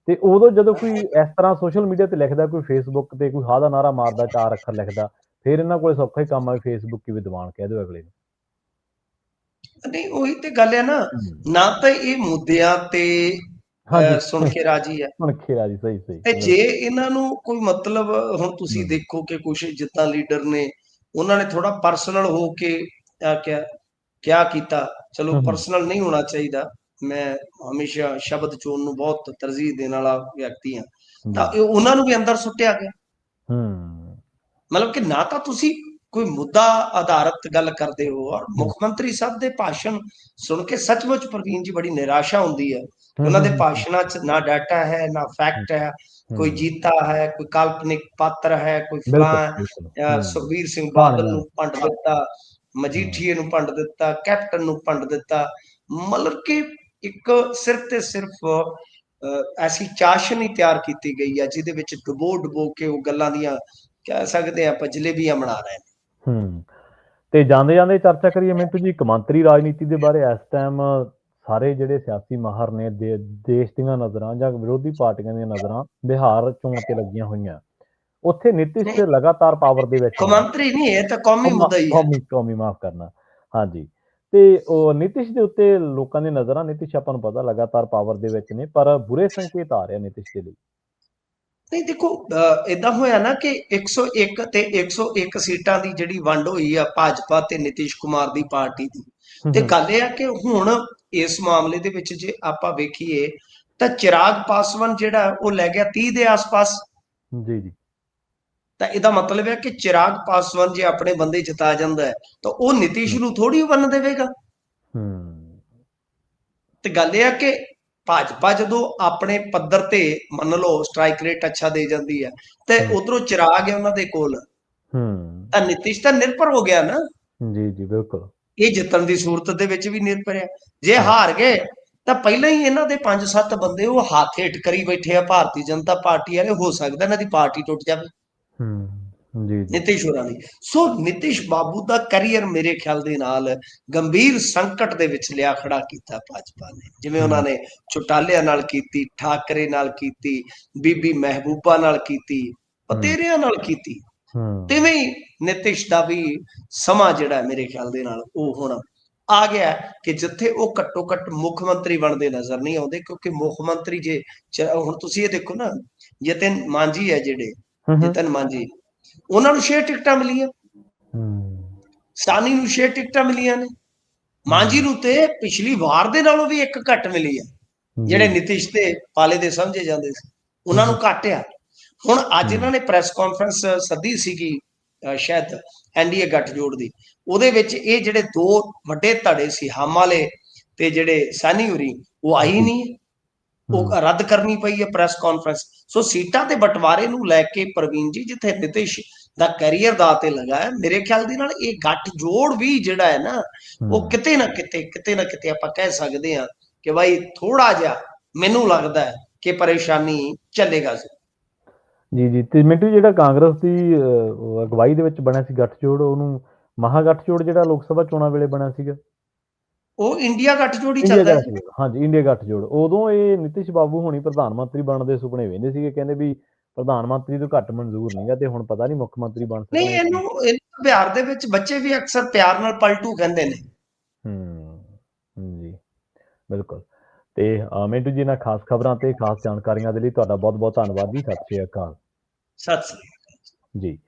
ਤੇ ਉਦੋਂ ਜਦੋਂ ਕੋਈ ਇਸ ਤਰ੍ਹਾਂ ਸੋਸ਼ਲ ਮੀਡੀਆ ਤੇ ਲਿਖਦਾ, ਕੋਈ ਫੇਸਬੁੱਕ ਤੇ ਕੋਈ ਹਾਦਾ ਨਾਰਾ ਮਾਰਦਾ, 4 ਅੱਖਰ ਲਿਖਦਾ, ਫਿਰ ਇਹਨਾਂ ਕੋਲ ਸੌਖਾ ਹੀ ਕੰਮ ਆ ਫੇਸਬੁੱਕ ਕੀ ਵਿਦਵਾਨ ਕਹਿ ਦਿਓ ਅਗਲੇ ਨੂੰ। ਨਹੀਂ, ਉਹੀ ਤੇ ਗੱਲ ਹੈ ਨਾ ਤਾਂ ਇਹ ਮੁੱਦਿਆਂ ਤੇ ਸੁਣ ਕੇ ਰਾਜੀ ਹੈ, ਸੁਣ ਕੇ ਰਾਜੀ। ਸਹੀ ਸਹੀ। ਤੇ ਜੇ ਇਹਨਾਂ ਨੂੰ ਕੋਈ ਮਤਲਬ, ਹੁਣ ਤੁਸੀਂ ਦੇਖੋ ਕਿ ਕੁਛ ਜਿੱਦਾਂ ਲੀਡਰ ਨੇ ਉਹਨਾਂ ਨੇ ਥੋੜਾ ਪਰਸਨਲ ਹੋ ਕੇ ਕਿਆ ਕੀਤਾ। ਚਲੋ ਪਰਸਨਲ ਨਹੀਂ ਹੋਣਾ ਚਾਹੀਦਾ, ਮੈਂ ਹਮੇਸ਼ਾ ਸ਼ਬਦ ਚੋਣ ਨੂੰ ਬਹੁਤ ਤਰਜੀਹ ਦੇਣ ਵਾਲਾ ਵਿਅਕਤੀ ਹਾਂ। ਤਾਂ ਉਹਨਾਂ ਨੂੰ ਵੀ ਅੰਦਰ ਸੁੱਟਿਆ ਗਿਆ। ਮਤਲਬ ਕਿ ਨਾ ਤਾਂ ਤੁਸੀਂ ਕੋਈ ਮੁੱਦਾ ਆਧਾਰਿਤ ਗੱਲ ਕਰਦੇ ਹੋ। ਔਰ ਮੁੱਖ ਮੰਤਰੀ ਸਾਹਿਬ ਦੇ ਭਾਸ਼ਣ ਸੁਣ ਕੇ ਸੱਚਮੁੱਚ ਪ੍ਰਵੀਨ ਜੀ ਬੜੀ ਨਿਰਾਸ਼ਾ ਹੁੰਦੀ ਹੈ। ਉਹਨਾਂ ਦੇ ਭਾਸ਼ਣਾਂ 'ਚ ਨਾ ਡਾਟਾ ਹੈ, ਨਾ ਫੈਕਟ ਹੈ, ਕੋਈ ਜੀਤਾ ਹੈ, ਕੋਈ ਕਾਲਪਨਿਕ ਪਾਤਰ ਹੈ, ਕੋਈ ਫਲਾਂ। ਸੁਖਬੀਰ ਸਿੰਘ ਬਾਦਲ ਨੂੰ ਭੰਡ ਦਿੱਤਾ, ਮਜੀਠੀਏ ਨੂੰ ਭੰਡ ਦਿੱਤਾ, ਕੈਪਟਨ ਨੂੰ ਭੰਡ ਦਿੱਤਾ। ਮਤਲਬ ਕਿ ਇੱਕ ਸਿਰਫ ਤੇ ਸਿਰਫ ਐਸੀ ਚਾਸ਼ਨੀ ਤਿਆਰ ਕੀਤੀ ਗਈ ਹੈ ਜਿਹਦੇ ਵਿੱਚ ਡੁਬੋ ਕੇ ਉਹ ਗੱਲਾਂ ਦੀਆਂ ਕਹਿ ਸਕਦੇ ਆਪਾਂ ਜਲੇਬੀਆਂ ਬਣਾ ਰਹੇ ਨੇ। ਤੇ ਜਾਂਦੇ ਜਾਂਦੇ ਚਰਚਾ ਕਰੀਏ ਮਿੰਟੂ ਜੀ ਕੌਮਾਂਤਰੀ ਰਾਜਨੀਤੀ ਦੇ ਬਾਰੇ। ਇਸ ਟਾਈਮ ਸਾਰੇ ਜਿਹੜੇ ਸਿਆਸੀ ਮਾਹਰ ਨੇ ਦੇਸ਼ ਦੀਆਂ ਨਜ਼ਰਾਂ ਜਾਂ ਵਿਰੋਧੀ ਪਾਰਟੀਆਂ ਦੀਆਂ ਨਜ਼ਰਾਂ ਬਿਹਾਰ ਚੋਣ ਤੇ ਲੱਗੀਆਂ ਹੋਈਆਂ। ਉੱਥੇ ਨਿਤਿਸ਼ ਲਗਾਤਾਰ ਪਾਵਰ ਦੇ ਵਿੱਚ, ਕੌਮਾਂਤਰੀ ਨਹੀਂ, ਇਹ ਤਾਂ ਕੌਮੀ ਮੁੱਦਾ ਹੀ ਹੈ। ਕੌਮੀ ਮਾਫ ਕਰਨਾ, ਹਾਂਜੀ। ਤੇ ਉਹ ਨਿਤਿਸ਼ ਦੇ ਉੱਤੇ ਲੋਕਾਂ ਦੀ ਨਜ਼ਰਾਂ, ਨਿਤਿਸ਼ ਆਪਾਂ ਨੂੰ ਪਤਾ ਲਗਾਤਾਰ ਪਾਵਰ ਦੇ ਵਿੱਚ ਨੇ, ਪਰ ਬੁਰੇ ਸੰਕੇਤ ਆ ਰਹੇ ਨਿਤਿਸ਼ ਦੇ ਲਈ। ਨਹੀਂ ਦੇਖੋ, ਏਦਾਂ ਹੋਇਆ ਨਾ ਕਿ 101 ਤੇ 101 ਸੀਟਾਂ ਦੀ ਜਿਹੜੀ ਵੰਡ ਹੋਈ ਆ ਭਾਜਪਾ ਤੇ ਨਿਤਿਸ਼ ਕੁਮਾਰ ਦੀ ਪਾਰਟੀ ਦੀ। ਤੇ ਗੱਲ ਇਹ ਆ ਕਿ ਹੁਣ ਇਸ ਮਾਮਲੇ ਦੇ ਵਿੱਚ ਜੇ ਆਪਾਂ ਵੇਖੀਏ ਤਾਂ ਚਿਰਾਗ ਪਾਸਵਾਨ ਜਿਹੜਾ ਉਹ ਲੈ ਗਿਆ 30 ਦੇ ਆਸ-ਪਾਸ। ਜੀ ਜੀ। ਤਾਂ ਇਹਦਾ ਮਤਲਬ ਹੈ ਕਿ ਚਿਰਾਗ ਪਾਸਵਾਨ ਜੇ ਆਪਣੇ ਬੰਦੇ ਜਿਤਾ ਜਾਂਦਾ ਹੈ ਤਾਂ ਉਹ ਨਿਤਿਸ਼ ਨੂੰ ਥੋੜੀ ਵੰਡ ਦੇਵੇਗਾ। ਤੇ ਗੱਲ ਇਹ ਆ ਕਿ ਭਾਜਪਾ ਜਦੋਂ ਆਪਣੇ ਪੱਧਰ ਤੇ ਮੰਨ ਲਓ ਸਟ੍ਰਾਈਕ ਰੇਟ ਅੱਛਾ ਦੇ ਜਾਂਦੀ ਹੈ ਤੇ ਉਧਰੋਂ ਚਿਰਾਗ ਹੈ ਉਹਨਾਂ ਦੇ ਕੋਲ, ਤਾਂ ਨਿਤਿਸ਼ ਤਾਂ ਨਿਰਭਰ ਹੋ ਗਿਆ ਨਾ। ਜੀ ਜੀ ਬਿਲਕੁਲ। ਇਹ ਜਿੱਤਣ ਦੀ ਸੂਰਤ ਦੇ ਵਿੱਚ ਵੀ ਨਿਰਭਰ ਹੈ। ਜੇ ਹਾਰ ਗਏ ਤਾਂ ਪਹਿਲਾਂ ਹੀ ਇਹਨਾਂ ਦੇ 5-7 ਬੰਦੇ ਉਹ ਹੱਥ ਹੇਠ ਕਰੀ ਬੈਠੇ ਆ ਭਾਰਤੀ ਜਨਤਾ ਪਾਰਟੀ ਵਾਲੇ। ਹੋ ਸਕਦਾ ਇਹਨਾਂ ਦੀ ਪਾਰਟੀ ਟੁੱਟ ਜਾਵੇ ਨਿਤਿਸ਼ ਹੋਰਾਂ ਦੀ। ਸੋ ਨਿਤਿਸ਼ ਬਾਬੂ ਦਾ ਕੈਰੀਅਰ ਮੇਰੇ ਖਿਆਲ ਦੇ ਨਾਲ ਗੰਭੀਰ ਸੰਕਟ ਦੇ ਵਿੱਚ ਲਿਆ ਖੜਾ ਕੀਤਾ ਭਾਜਪਾ ਨੇ। ਜਿਵੇਂ ਉਹਨਾਂ ਨੇ ਚੌਟਾਲਿਆਂ ਨਾਲ ਕੀਤੀ, ਠਾਕਰੇ ਨਾਲ ਕੀਤੀ, ਬੀਬੀ ਮਹਿਬੂਬਾ ਨਾਲ ਕੀਤੀ, ਬਤੇਰਿਆਂ ਨਾਲ ਕੀਤੀ, ਤਿਵੇਂ ਹੀ ਨਿਤਿਸ਼ ਦਾ ਵੀ ਸਮਾਂ ਜਿਹੜਾ ਮੇਰੇ ਖਿਆਲ ਦੇ ਨਾਲ ਉਹ ਹੁਣ ਆ ਗਿਆ ਕਿ ਜਿੱਥੇ ਉਹ ਘੱਟੋ ਘੱਟ ਮੁੱਖ ਮੰਤਰੀ ਬਣਦੇ ਨਜ਼ਰ ਨਹੀਂ ਆਉਂਦੇ, ਕਿਉਂਕਿ ਮੁੱਖ ਮੰਤਰੀ ਜੇ ਹੁਣ ਤੁਸੀਂ ਇਹ ਦੇਖੋ ਨਾ, ਜਤਨ ਮਾਂਝੀ ਹੈ ਜਿਹੜੇ, ਜਤਨ ਮਾਂਝੀ, ਉਹਨਾਂ ਨੂੰ 6 ਟਿਕਟਾਂ ਮਿਲੀਆਂ, ਸਾਨੀ ਨੂੰ 6 ਟਿਕਟਾਂ ਮਿਲੀਆਂ ਨੇ, ਮਾਂਝੀ ਨੂੰ ਤੇ ਪਿਛਲੀ ਵਾਰ ਦੇ ਨਾਲੋਂ ਵੀ ਇੱਕ ਘੱਟ ਮਿਲੀ ਆ। ਜਿਹੜੇ ਨਿਤਿਸ਼ ਤੇ ਪਾਲੇ ਦੇ ਸਮਝੇ ਜਾਂਦੇ ਸੀ ਉਹਨਾਂ ਨੂੰ ਘੱਟ ਆ। ਹੁਣ ਅੱਜ ਇਹਨਾਂ ਨੇ ਪ੍ਰੈਸ ਕਾਨਫਰੰਸ ਸੱਦੀ ਸੀਗੀ ਸ਼ਾਇਦ ਐਨਡੀਏ ਗੱਠਜੋੜ ਦੀ, ਉਹਦੇ ਵਿੱਚ ਇਹ ਜਿਹੜੇ ਦੋ ਵੱਡੇ ਧੜੇ ਸੀ ਹਮ ਵਾਲੇ ਤੇ ਜਿਹੜੇ ਸਾਨੀ ਹੋਰੀ, ਉਹ ਆਈ ਨਹੀਂ, ਉਹ ਰੱਦ ਕਰਨੀ ਪਈ ਹੈ ਪ੍ਰੈਸ ਕਾਨਫਰੰਸ। ਸੋ ਸੀਟਾਂ ਦੇ ਬਟਵਾਰੇ ਨੂੰ ਲੈ ਕੇ ਪ੍ਰਵੀਨ ਜੀ, ਜਿੱਥੇ ਨਿਤਿਸ਼ ਦਾ ਕੈਰੀਅਰ ਦਾ ਤੇ ਲੱਗਾ ਹੈ, ਮੇਰੇ ਖਿਆਲ ਦੇ ਨਾਲ ਇਹ ਗੱਠਜੋੜ ਵੀ ਜਿਹੜਾ ਹੈ ਨਾ, ਉਹ ਕਿਤੇ ਨਾ ਕਿਤੇ ਆਪਾਂ ਕਹਿ ਸਕਦੇ ਹਾਂ ਕਿ ਭਾਈ ਥੋੜਾ ਜਿਹਾ ਮੈਨੂੰ ਲੱਗਦਾ ਹੈ ਕਿ ਪਰੇਸ਼ਾਨੀ ਚੱਲੇਗਾ ਜੀ। ਤੇ ਮਿੰਟੂ, ਜਿਹੜਾ ਕਾਂਗਰਸ ਦੀ ਅਗਵਾਈ ਦੇ ਵਿੱਚ ਬਣਿਆ ਸੀ ਗੱਠਜੋੜ, ਉਹਨੂੰ ਮਹਾ ਗੱਠਜੋੜ ਜਿਹੜਾ ਲੋਕ ਸਭਾ ਚੋਣਾਂ ਵੇਲੇ ਬਣਿਆ ਸੀਗਾ, ਉਹ ਇੰਡੀਆ ਗੱਠਜੋੜ ਹੀ ਇੰਡੀਆ ਚੱਲਦਾ ਹੈ। ਗੱਠਜੋੜ, ਹਾਂਜੀ ਇੰਡੀਆ ਗੱਠਜੋੜ। ਉਦੋਂ ਇਹ ਨਿਤਿਸ਼ ਬਾਬੂ ਹੋਣੀ ਪ੍ਰਧਾਨ ਮੰਤਰੀ ਬਣਨ ਦੇ ਸੁਪਨੇ ਵੇਂਦੇ ਸੀਗੇ, ਕਹਿੰਦੇ ਵੀ ਪ੍ਰਧਾਨ ਮੰਤਰੀ ਤੋਂ ਘੱਟ ਮਨਜ਼ੂਰ ਨਹੀਂਗਾ, ਤੇ ਹੁਣ ਪਤਾ ਨਹੀਂ ਮੁੱਖ ਮੰਤਰੀ ਬਣ ਨਹੀਂ, ਸਕਦੇ। ਇਹਨੂੰ ਬਿਹਾਰ ਦੇ ਵਿੱਚ ਬੱਚੇ ਵੀ ਅਕਸਰ ਪਿਆਰ ਨਾਲ ਪਲਟੂ ਕਹਿੰਦੇ ਨੇ। ਜੀ ਬਿਲਕੁਲ। ਤੇ ਮਿੰਟੂ ਜੀ, ਇਹਨਾਂ ਖਾਸ ਖਬਰਾਂ ਤੇ ਖਾਸ ਜਾਣਕਾਰੀਆਂ ਦੇ ਲਈ ਤੁਹਾਡਾ ਬਹੁਤ ਬਹੁਤ ਧੰਨਵਾਦ ਜੀ। ਸਤਿ ਸ਼੍ਰੀ ਅਕਾਲ। ਸਤਿ ਸ੍ਰੀ ਅਕਾਲ ਜੀ।